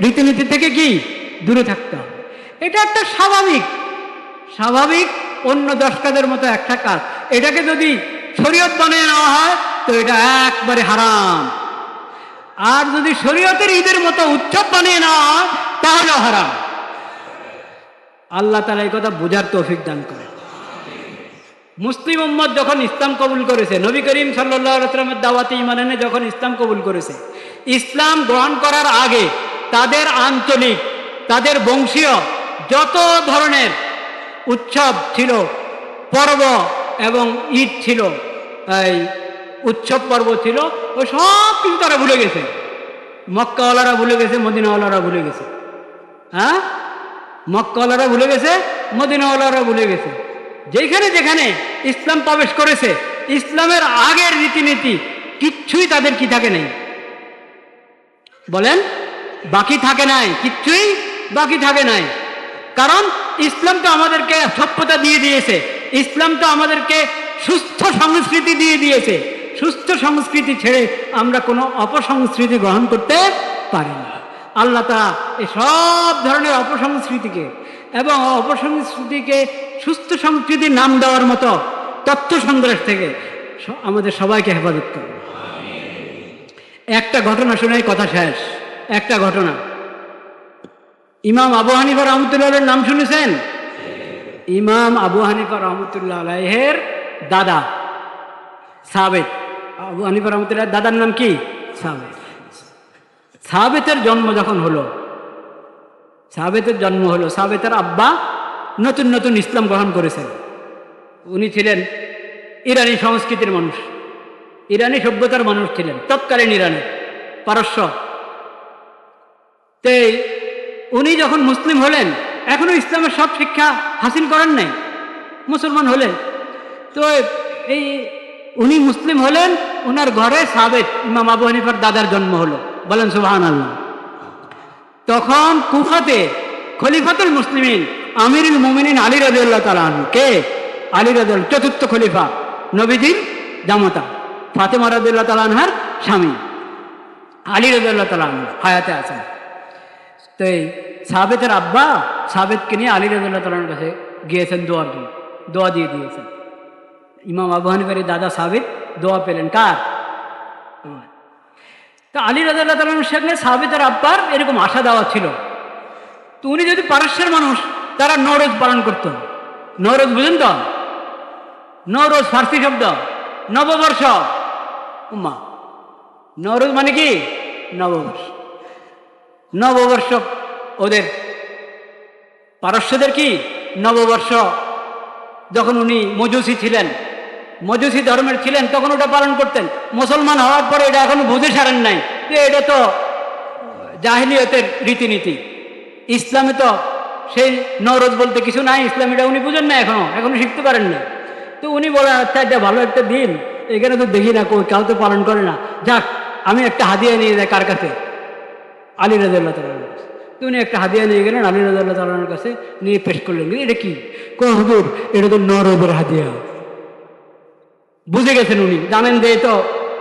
রীতিনীতি থেকে কি দূরে থাকতে হবে। এটা একটা স্বাভাবিক অন্য 10 কাজের মতো একটা কাজ। এটাকে যদি শরীয়ত বানিয়ে নেওয়া হয় তো এটা একবারে হারাম, আর যদি শরীয়তের ঈদের মতো উৎসব বানিয়ে নেওয়া হয় তাহলে হারাম। আল্লাহ তাআলা এই কথা বোঝার তৌফিক দান করে। মুসলিম উম্মত যখন ইসলাম কবুল করেছে, নবী করিম সাল্লাল্লাহু আলাইহি ওয়াসাল্লামের দাওয়াতে ঈমান এনে যখন ইসলাম কবুল করেছে, ইসলাম গ্রহণ করার আগে তাদের আঞ্চলিক, তাদের বংশীয় যত ধরনের উৎসব ছিল, পর্ব এবং ঈদ ছিল, এই উৎসব পর্ব ছিল, ওই সব কিছু তারা ভুলে গেছে। মক্কাওয়ালারা ভুলে গেছে, মদিনাওয়ালারা ভুলে গেছে। হ্যাঁ, মক্কাওয়ালারা ভুলে গেছে, মদিনাওয়ালারা ভুলে গেছে। যেখানে যেখানে ইসলাম প্রবেশ করেছে, ইসলামের আগের রীতিনীতি কিচ্ছুই তাদের কি থাকে নাই, বলেন, বাকি থাকে নাই, কিচ্ছুই বাকি থাকে নাই। কারণ ইসলাম তো আমাদেরকে সভ্যতা দিয়ে দিয়েছে, ইসলাম তো আমাদেরকে সুস্থ সংস্কৃতি দিয়ে দিয়েছে। সুস্থ সংস্কৃতি ছেড়ে আমরা কোনো অপসংস্কৃতি গ্রহণ করতে পারি না। আল্লাহ তাআলা এই সব ধরনের অপসংস্কৃতিকে এবং অপসংস্কৃতিকে সুস্থ সংস্কৃতির নাম দেওয়ার মতো তথ্য সংগ্রহ থেকে আমাদের সবাইকে হেফাজত করবে। একটা ঘটনা শুনে কথা শেষ। একটা ঘটনা, ইমাম আবু হানিফা রহমতুল্লাহের নাম শুনেছেন? ইমাম আবু হানিফা রহমতুল্লাহ আলাইহের দাদা সাবেত, আবু হানিফা রহমতুল্লাহ দাদার নাম কি? সাবেত। সাবেতের জন্ম যখন হলো, সাবেতের আব্বা নতুন নতুন ইসলাম গ্রহণ করেছেন। উনি ছিলেন ইরানি সংস্কৃতির মানুষ, ইরানি সভ্যতার মানুষ ছিলেন, তৎকালীন ইরানি, পারস্য। তে উনি যখন মুসলিম হলেন, এখনো ইসলামের সব শিক্ষা হাসিল করেন নাই, মুসলমান হলেন। তো এই উনি মুসলিম হলেন, ওনার ঘরে সাবেত ইমাম আবু হানিফার দাদার জন্ম হলো, বলেন সুবহানাল্লাহ। তখন কুফাতে খলিফাতুল মুসলিমিন আমিরুল মুমিনিন আলী রাদিয়াল্লাহু তাআলা আনহু, কে? আলী রাদিয়াল্লাহু, চতুর্থ খলিফা, নবীজির জামাতা, ফাতেমা রাদিয়াল্লাহু তাআলা আনহার স্বামী আলী রাদিয়াল্লাহু তাআলা আনহু হায়াতে আছেন। তো এই সাবেতের আব্বা সাবেতকে নিয়ে আলী রাদিয়াল্লাহু তাআলার কাছে গিয়েছেন, দোয়া দিয়ে দিয়েছেন। ইমাম আবু হানিফার দাদা সাবেত দোয়া পেলেন কার? তো আলী রাদিয়াল্লাহু তাআলার সঙ্গে সাবেতের আব্বার এরকম আশা দেওয়া ছিল। তো উনি যদি পারস্যের মানুষ, তারা নওরোজ পালন করত। নওরোজ বুঝেন তো? নওরোজ ফার্সি শব্দ, নববর্ষ। উম্মা, নওরোজ মানে কি? নববর্ষ। নববর্ষ ওদের পারস্যদের কি নববর্ষ। যখন উনি মজুসি ছিলেন, মজুসি ধর্মের ছিলেন, তখন ওটা পালন করতেন। মুসলমান হওয়ার পরে এটা এখনো বুঝে সারেন নাই যে এটা তো জাহিলিয়তের রীতিনীতি। ইসলামে তো সেই নওরোজ বলতে কিছু নাই, ইসলাম এটা উনি বুঝেন না, এখনো শিখতে পারেন না। তো উনি বলেন, আচ্ছা এটা ভালো একটা দিন, এখানে তো দেখি না কেউ তো পালন করে না, যাক আমি একটা হাদিয়া নিয়ে যাই কার কাছে? আলী রাদিয়াল্লাহু তাআলার কাছে। তো উনি একটা হাদিয়া নিয়ে গেলেন আলী রাদিয়াল্লাহু তাআলার কাছে, নিয়ে পেশ করলেন, এটা কি? কয় হুজুর এটা তো নরদের হাদিয়া। বুঝে গেছেন উনি, জানেন যে এই তো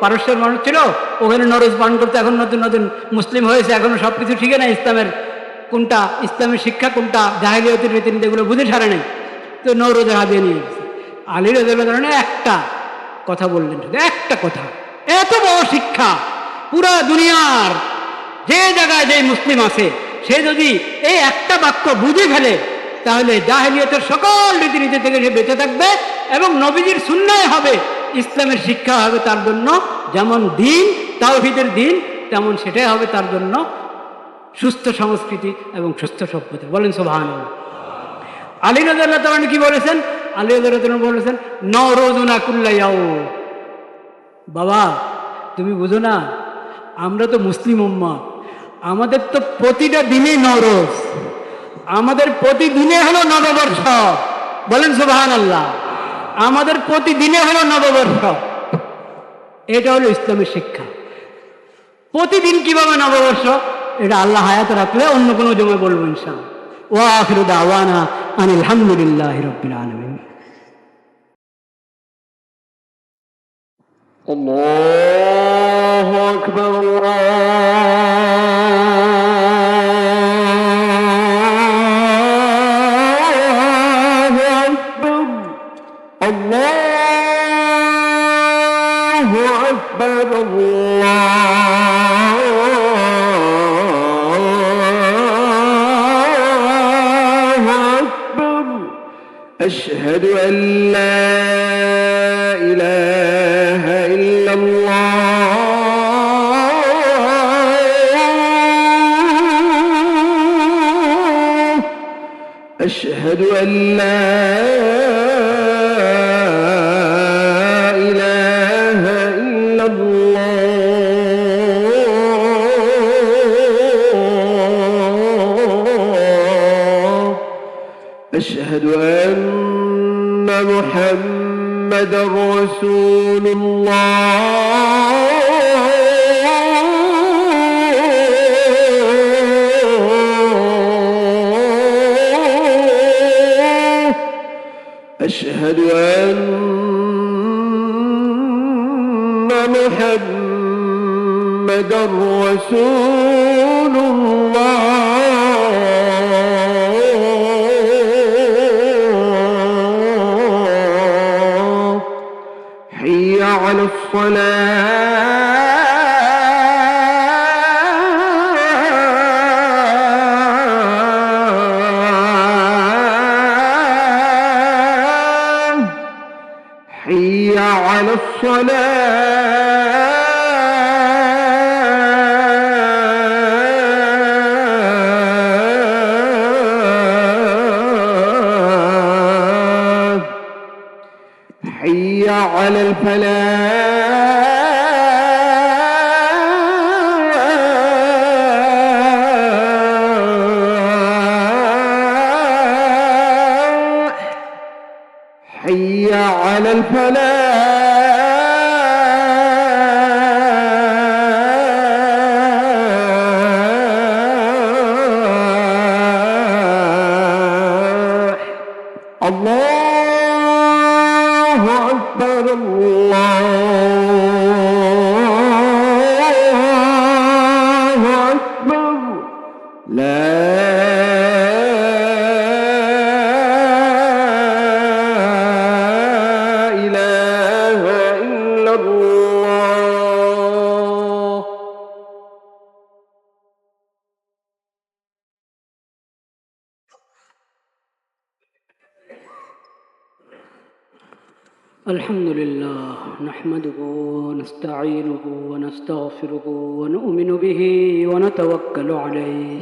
পারস্যের মানুষ ছিল, ওখানে নরজ পালন করতে, এখন নতুন নতুন মুসলিম হয়েছে, এখনো সব কিছু ঠিক না, ইসলামের কোনটা ইসলামের শিক্ষা কোনটা জাহেলিয়তের রীতিনীতি এগুলো বুঝে ছাড়ে নাই। তো নরজের হাদিয়া নিয়ে গেছে। আলী রাদিয়াল্লাহু তাআলা একটা কথা বললেন, শুধু একটা কথা, এত বড় শিক্ষা, পুরা দুনিয়ার যে জায়গায় যে মুসলিম আছে সে যদি এই একটা বাক্য বুঝে ফেলে তাহলে জাহেলিয়তের সকল রীতিনীতি থেকে সে বেঁচে থাকবে এবং নবীজির সুন্নাহ হবে, ইসলামের শিক্ষা হবে তার জন্য যেমন দিন, তাওহীদের দিন, তেমন সেটাই হবে তার জন্য সুস্থ সংস্কৃতি এবং সুস্থ সভ্যতা। বলেন সুবহানাল্লাহ। আলী রাদিয়াল্লাহু তাআলা কি বলেছেন? আলী রাদিয়াল্লাহু তাআলা বলেছেন নওরোজুনা কুল্লা ইয়াউম। বাবা তুমি বুঝো না, আমরা তো মুসলিম উম্মত, আমাদের তো প্রতিটা দিনে নওরোজ, আমাদের প্রতিদিনে হলো নববর্ষ। বলেন সুবহানাল্লাহ। আমাদের প্রতিদিনে হলো নববর্ষ। এটা হলো ইসলামের শিক্ষা। প্রতিদিন কিভাবে নববর্ষ এটা আল্লাহ হায়াত রাখলে অন্য কোনো জমে বলবো ইনশাআল্লাহ। ওয়া আখিরু দাওয়ানা আনিল হামদুলিল্লাহি রাব্বিল আলামিন। আল্লাহু আকবার। أشهد أن لا إله إلا الله. أشهد أن لا إله إلا الله. أشهد أن محمد رسول الله. أشهد أن محمد رسول الله. حي على الصلاة. حي على الصلاة. حي على الفلاح. حي على الفلاح. الله أكبر. الله أكبر. لا إله إلا الله. الحمد لله نحمده ونستعينه ونستغفره ونؤمن به ونتوكل عليه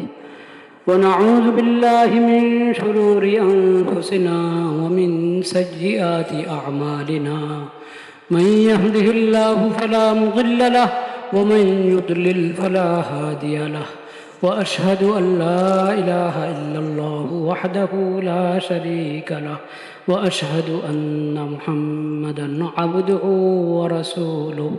ونعوذ بالله من شرور أنفسنا ومن سيئات أعمالنا. من يهده الله فلا مضل له ومن يضلل فلا هادي له. وأشهد أن لا إله إلا الله وحده لا شريك له وأشهد أن محمدًا عبده ورسوله.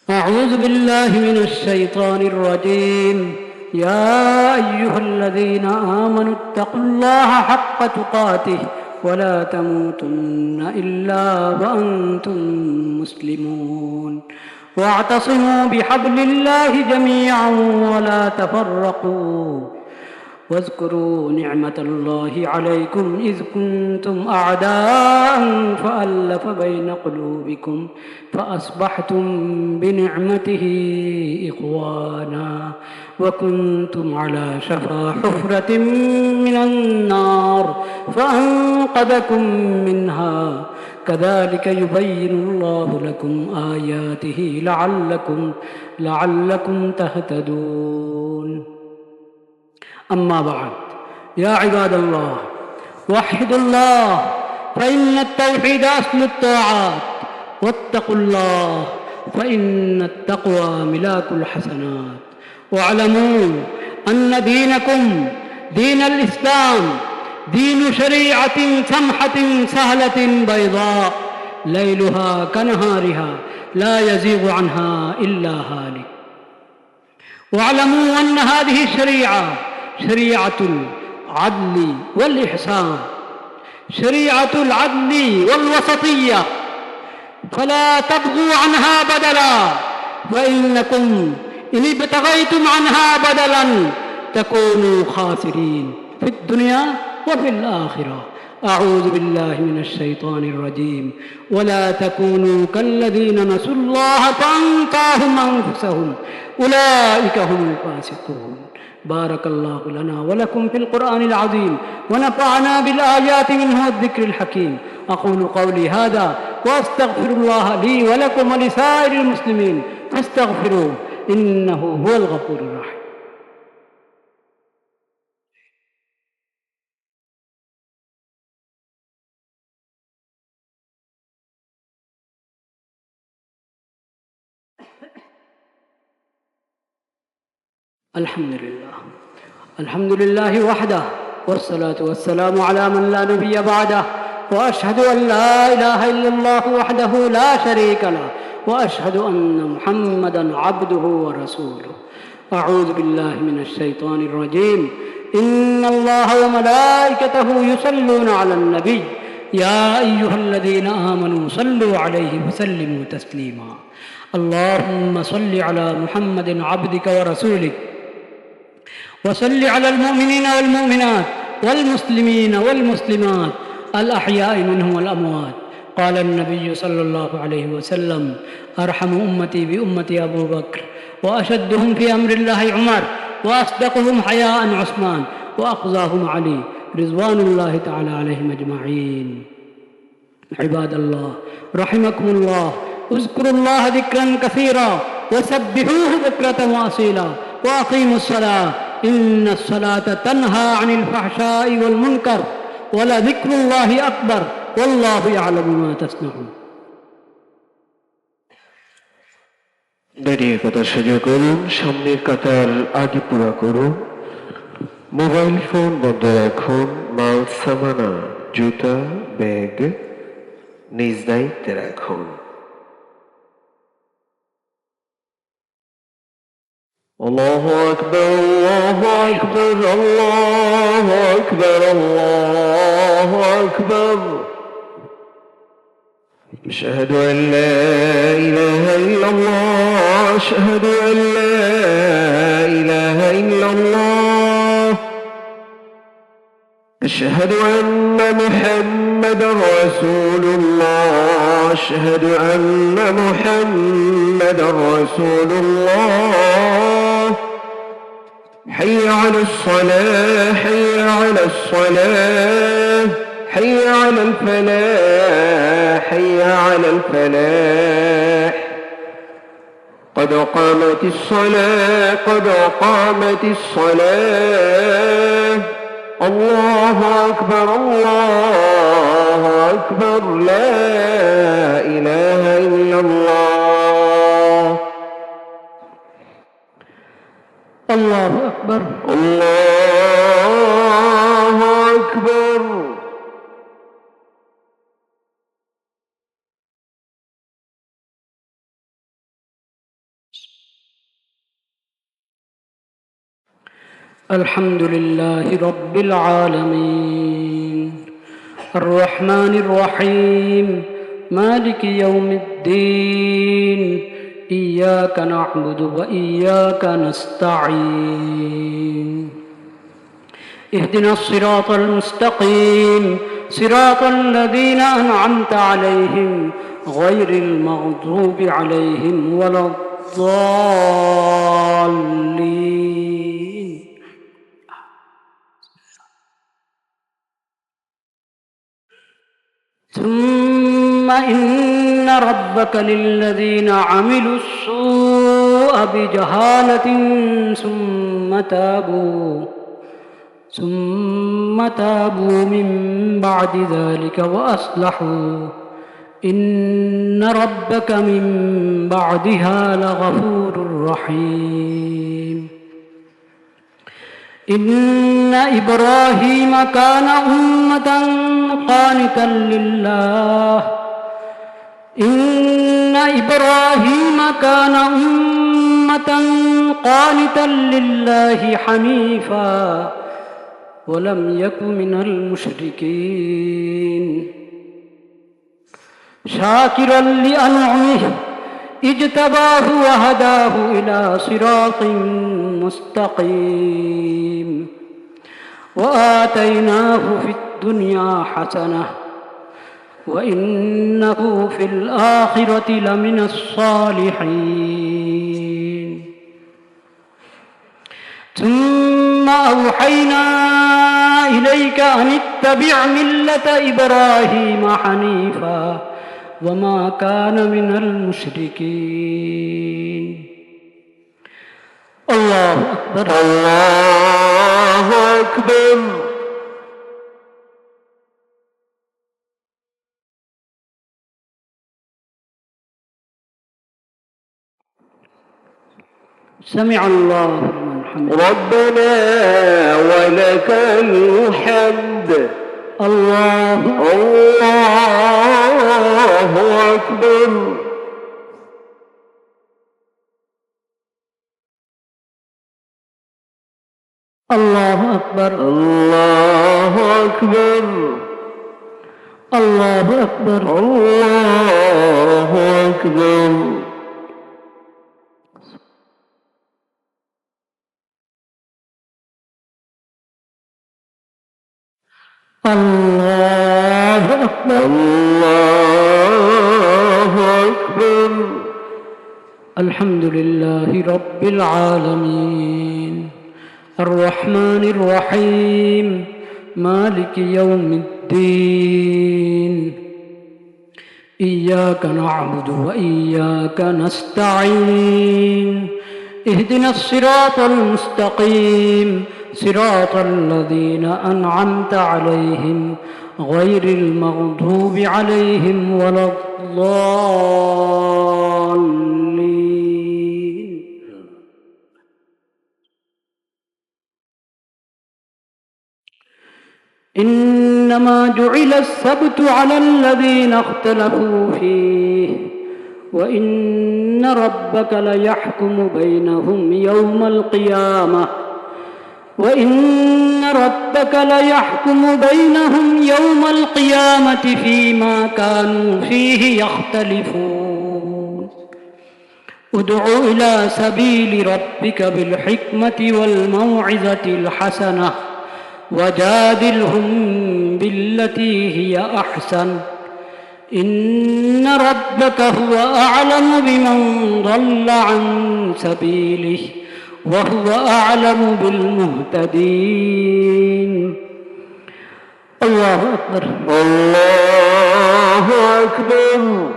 أعوذ بالله من الشيطان الرجيم. يا أيها الذين آمنوا اتقوا الله حق تقاته ولا تموتن إلا وأنتم مسلمون واعتصموا بحبل الله جميعا ولا تفرقوا واذكروا نعمة الله عليكم إذ كنتم أعداء فألف بين قلوبكم فأصبحتم بنعمته إخوانا وكنتم على شفا حفرة من النار فأنقذكم منها كذلك يبين الله لكم آياته لعلكم تهتدون. أما بعد، يا عباد الله، وحدوا الله فإن التوحيد أصل الطاعات، واتقوا الله فإن التقوى ملاك الحسنات. واعلموا أن دينكم دين الإسلام دين شريعة سمحة سهلة بيضاء ليلها كنهارها لا يزيغ عنها إلا هالك. واعلموا أن هذه الشريعة شريعة العدل والإحسان، شريعة العدل والوسطية، فلا تبغوا عنها بدلا، فإنكم إن ابتغيتم عنها بدلا تكونوا خاسرين في الدنيا وفي الآخرة. أعوذ بالله من الشيطان الرجيم. ولا تكونوا كالذين نسوا الله فأنساهم أنفسهم أولئك هم الفاسقون. بارك الله لنا ولكم في القرآن العظيم ونفعنا بالآيات منه والذكر الحكيم. أقول قولي هذا وأستغفر الله لي ولكم ولسائر المسلمين فاستغفروه إنه هو الغفور الرحيم. الحمد لله وحده، والصلاة والسلام على من لا نبي بعده، وأشهد أن لا إله إلا الله وحده لا شريك له، وأشهد أن محمدًا عبده ورسوله. أعوذ بالله من الشيطان الرجيم. إن الله وملائكته يصلون على النبي يا أيها الذين آمنوا صلوا عليه وسلموا تسليما. اللهم صل على محمد عبدك ورسولك، وصل على المؤمنين والمؤمنات والمسلمين والمسلمات الأحياء منهم والأموات. قال النبي صلى الله عليه وسلم: أرحم أمتي بأمتي أبو بكر، وأشدهم في أمر الله عمر، وأصدقهم حياء عثمان، وأقضاهم علي رضوان الله تعالى عليهم أجمعين. عباد الله رحمكم الله، اذكروا الله ذكرا كثيرا وسبحوه بكرة وأصيلا، وأقيموا الصلاة إن الصلاة تنهى عن الفحشاء والمنكر، ولذكر الله أكبر والله يعلم ما تصنعون. দাঁড়িয়ে কথা সোজা করুন, সামনের কাতার আগে পুরা করুন, মোবাইল ফোন বন্ধ রাখুন, মাল সামানা জুতা ব্যাগ নিজ দায়িত্বে রাখুন। আল্লাহু আকবার, আল্লাহু আকবার, আল্লাহু আকবার, আল্লাহু আকবার। أشهد أن لا إله إلا الله، أشهد أن لا إله إلا الله، أشهد أن محمدا رسول الله، أشهد أن محمدا رسول الله. حي على الصلاة، حي على الصلاة، حي على الفلاح، حي على الفلاح. قد قامت الصلاة، قد قامت الصلاة. الله أكبر، الله أكبر، لا إله إلا الله. الله أكبر، الله أكبر. الحمد لله رب العالمين الرحمن الرحيم مالك يوم الدين إياك نعبد وإياك نستعين اهدنا الصراط المستقيم صراط الذين أنعمت عليهم غير المغضوب عليهم ولا الضالين. ثم إن ربك للذين عملوا السوء بجهالة ثم تابوا من بعد ذلك وأصلحوا إن ربك من بعدها لغفور رحيم. إن إبراهيم كان أمة قانتا لله إن إبراهيم كان أمة قانتا لله حنيفا ولم يك من المشركين شاكرا لأنعمه اجتباه وهداه إلى صراط مستقيم وآتيناه في الدنيا حسنة وإنه في الآخرة لمن الصالحين. ثم أوحينا إليك أن اتبع ملة إبراهيم حنيفا وما كان من المشركين. الله أكبر الله أكبر. سمع الله لمن حمده. ربنا ولك الحمد. الله أكبر. الله أكبر. الله أكبر. الله أكبر. الله أكبر. الله أكبر. الله أكبر. الحمد لله رب العالمين الرحمن الرحيم مالك يوم الدين إياك نعبد وإياك نستعين اهدنا الصراط المستقيم صراط الذين أنعمت عليهم غير المغضوب عليهم ولا الضالين. إنما جعل السبت على الذين اختلفوا فيه وإن ربك ليحكم بينهم يوم القيامة فيما كانوا فيه يختلفون. ادع إلى سبيل ربك بالحكمة والموعظة الحسنة وجادلهم بالتي هي أحسن إن ربك هو أعلم بمن ضل عن سبيله وهو أعلم بالمهتدين. الله أكبر. الله أكبر.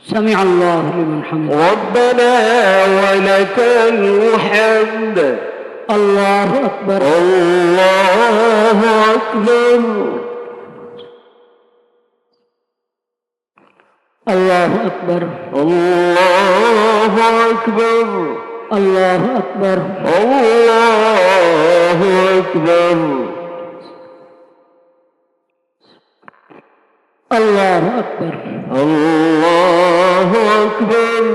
سمع الله لمن حمده. ربنا ولك الحمد. الله أكبر. الله أكبر. الله أكبر. الله أكبر. الله أكبر. الله أكبر. আল্লাহু আকবার। আল্লাহু আকবার।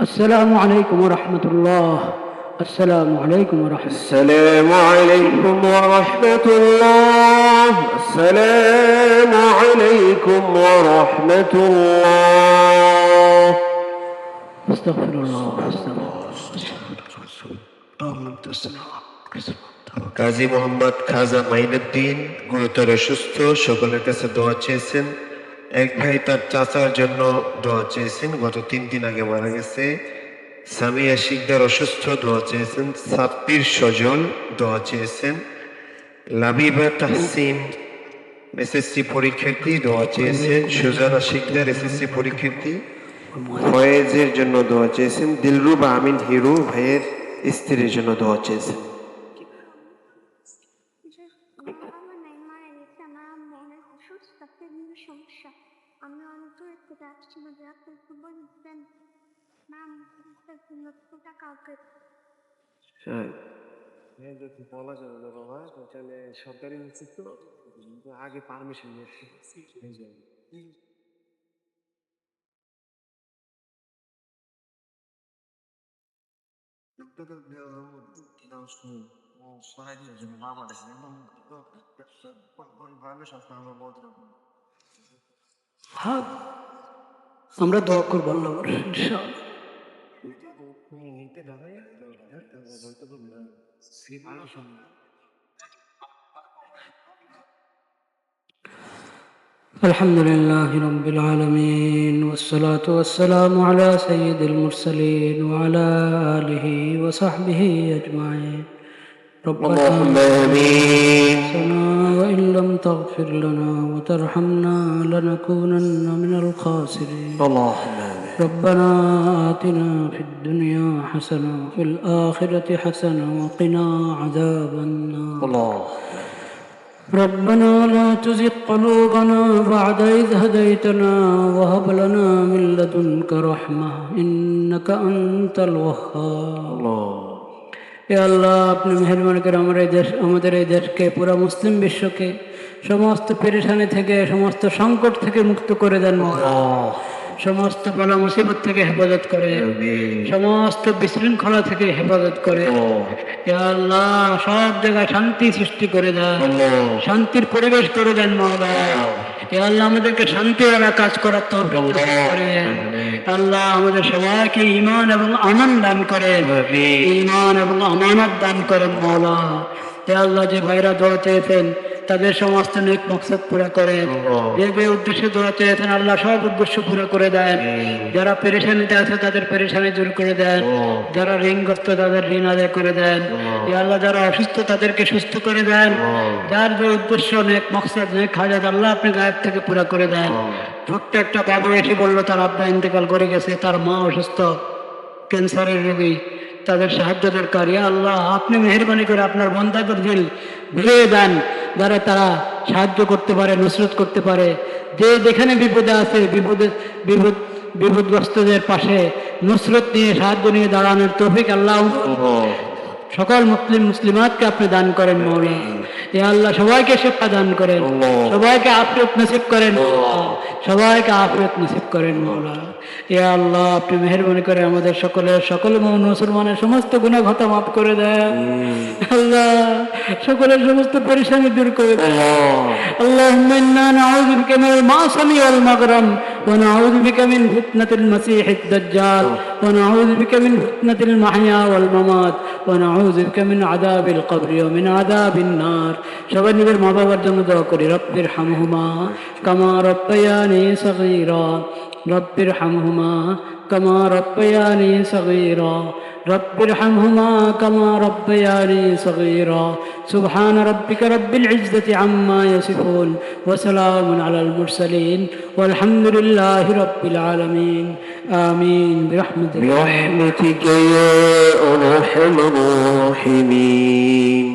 আসসালামু আলাইকুম ওয়া রাহমাতুল্লাহ। আসসালামু আলাইকুম ওয়া রাহমাতুল্লাহ। السلام عليكم ورحمة الله. السلام عليكم ورحمة الله. আস্তাগফিরুল্লাহ। কাজী মোহাম্মদ খাজা মাইনুদ্দিন গুরুতর অসুস্থ, সকলের কাছে দোয়া চেয়েছেন। এক ভাই তার চাচার জন্য দোয়া চেয়েছেন, গত 3 দিন আগে মারা গেছে। সামিয়া শিকদার অসুস্থ, দোয়া চেয়েছেন। সাব্বির সজল দোয়া চেয়েছেন। লাবিবা তাহসিন এসএসসি পরীক্ষার্থী দোয়া চেয়েছেন। সুজানা শিকদার এসএসসি পরীক্ষার্থী ফয়েজের জন্য দোয়া চেয়েছেন। দিলরুবা আমিন হিরু ভাইয়ের স্ত্রীর জন্য দোয়া চেয়েছেন। আমার নাই মারা গেছে, আমার আম্মু অনেক অসুস্থ, বিভিন্ন সমস্যা। আমি অনেক দূরের থেকে আসছি, না আপনি একটু বলবেন না কাউকে। যদি বলা যাবে না বাবা, তাহলে সরকারি হচ্ছে তো আগে পারমিশন নিয়ে হ্যাঁ, আমরা দোয়া করবো আল্লাহর ইনশাআল্লাহ। الحمد لله رب العالمين، والصلاة والسلام على سيد المرسلين وعلى آله وصحبه أجمعين. ربنا اللهم آمين. وإن لم تغفر لنا وترحمنا لنكونن من الخاسرين. اللهم آمين. ربنا آتنا في الدنيا حسنة وفي الآخرة حسنة وقنا عذاب النار. الله. ربنا لا تزغ قلوبنا بعد إذ هديتنا وهب لنا من لدنك رحمة إنك أنت الوهاب. الله. এ আল্লাহ, আপনি মেহেরবানি করে আমাদের এই দেশকে, পুরো মুসলিম বিশ্বকে সমস্ত পেরেশানি থেকে, সমস্ত সংকট থেকে মুক্ত করে দেন। সমস্ত বালা মুসিবত থেকে হেফাজত করে, সমস্ত বিশৃঙ্খলা থেকে হেফাজত করে। ইয়া আল্লাহ, সব জায়গায় শান্তি সৃষ্টি করে দেন, শান্তির পরিবেশ করে দেন মওলা। ইয়া আল্লাহ, আমাদেরকে শান্তিওয়ালা কাজ করার তৌফিক দান করেন। আল্লাহ, আমাদের সবাইকে ঈমান এবং আমান দান করেন, ঈমান এবং আমানত দান করেন মওলা। ইয়া আল্লাহ, যে ভাইরা দোয়া চেয়েছেন তাদের সমস্ত নেক মকসদ পুরা করেন। যে উদ্দেশ্যে দোয়া চেয়েছেন আল্লাহ সব উদ্দেশ্য পুরা করে দেন। যারা পেরেশানিতে আছে তাদের পেরেশানি দূর করে দেন, যারা ঋণগ্রস্ত তাদের ঋণ আদায় করে দেন। ইয়া আল্লাহ, যারা অসুস্থ তাদেরকে সুস্থ করে দেন। যার যে উদ্দেশ্য নেক মকসদ নেক হাজাত আল্লাহ আপনি গায়েব থেকে পুরা করে দেন। ছোট্ট একটা বাবু এসে বললো তার আব্বা ইন্তেকাল করে গেছে, তার মা অসুস্থ, ক্যান্সারের রোগী, তাদের সাহায্য দরকার। ইয়া আল্লাহ, আপনি মেহেরবানি করে আপনার বান্দাদের দিল ভুলিয়ে দেন, যারা তারা সাহায্য করতে পারে, নুসরত করতে পারে। যে যেখানে বিপদে আছে বিপদগ্রস্তদের পাশে নুসরত নিয়ে, সাহায্য নিয়ে দাঁড়ানোর তৌফিক আল্লাহ সকল মুসলিমাতকে আপনি দান করেন মওলা। ইয়া আল্লাহ সবাইকে শিক্ষা দান করেন, সবাইকে আফিয়ত নসিব করেন, সবাইকে আফিয়ত নসিব করেন মওলা। ইয়া আল্লাহ আপনি মেহেরবানি করে আমাদের সকল মুসলমানের সমস্ত গুনাহ খাতা মাফ করে দেন আল্লাহ, সকলের সমস্ত পরেশানি দূর করে দেন। اللهم إنا نعوذ بك من المعصم والمغرم ونعوذ بك من فتنة المسيح الدجال ونعوذ بك من فتنة المحيا والممات ونعوذ بك من عذاب القبر ومن عذاب النار সবাই নিজের মা বাবার জন্য দোয়া করি রব্বির হামহুমা কামা রব্বায়ানি সগীরা রব্বির হামহুমা কামা রব্বায়ানি সগীরা رب ارحمهما كما ربياني صغيرا سبحان ربك رب العزة عما يصفون وسلام على المرسلين والحمد لله رب العالمين آمين برحمتك برحمتك يا أرحم الراحمين.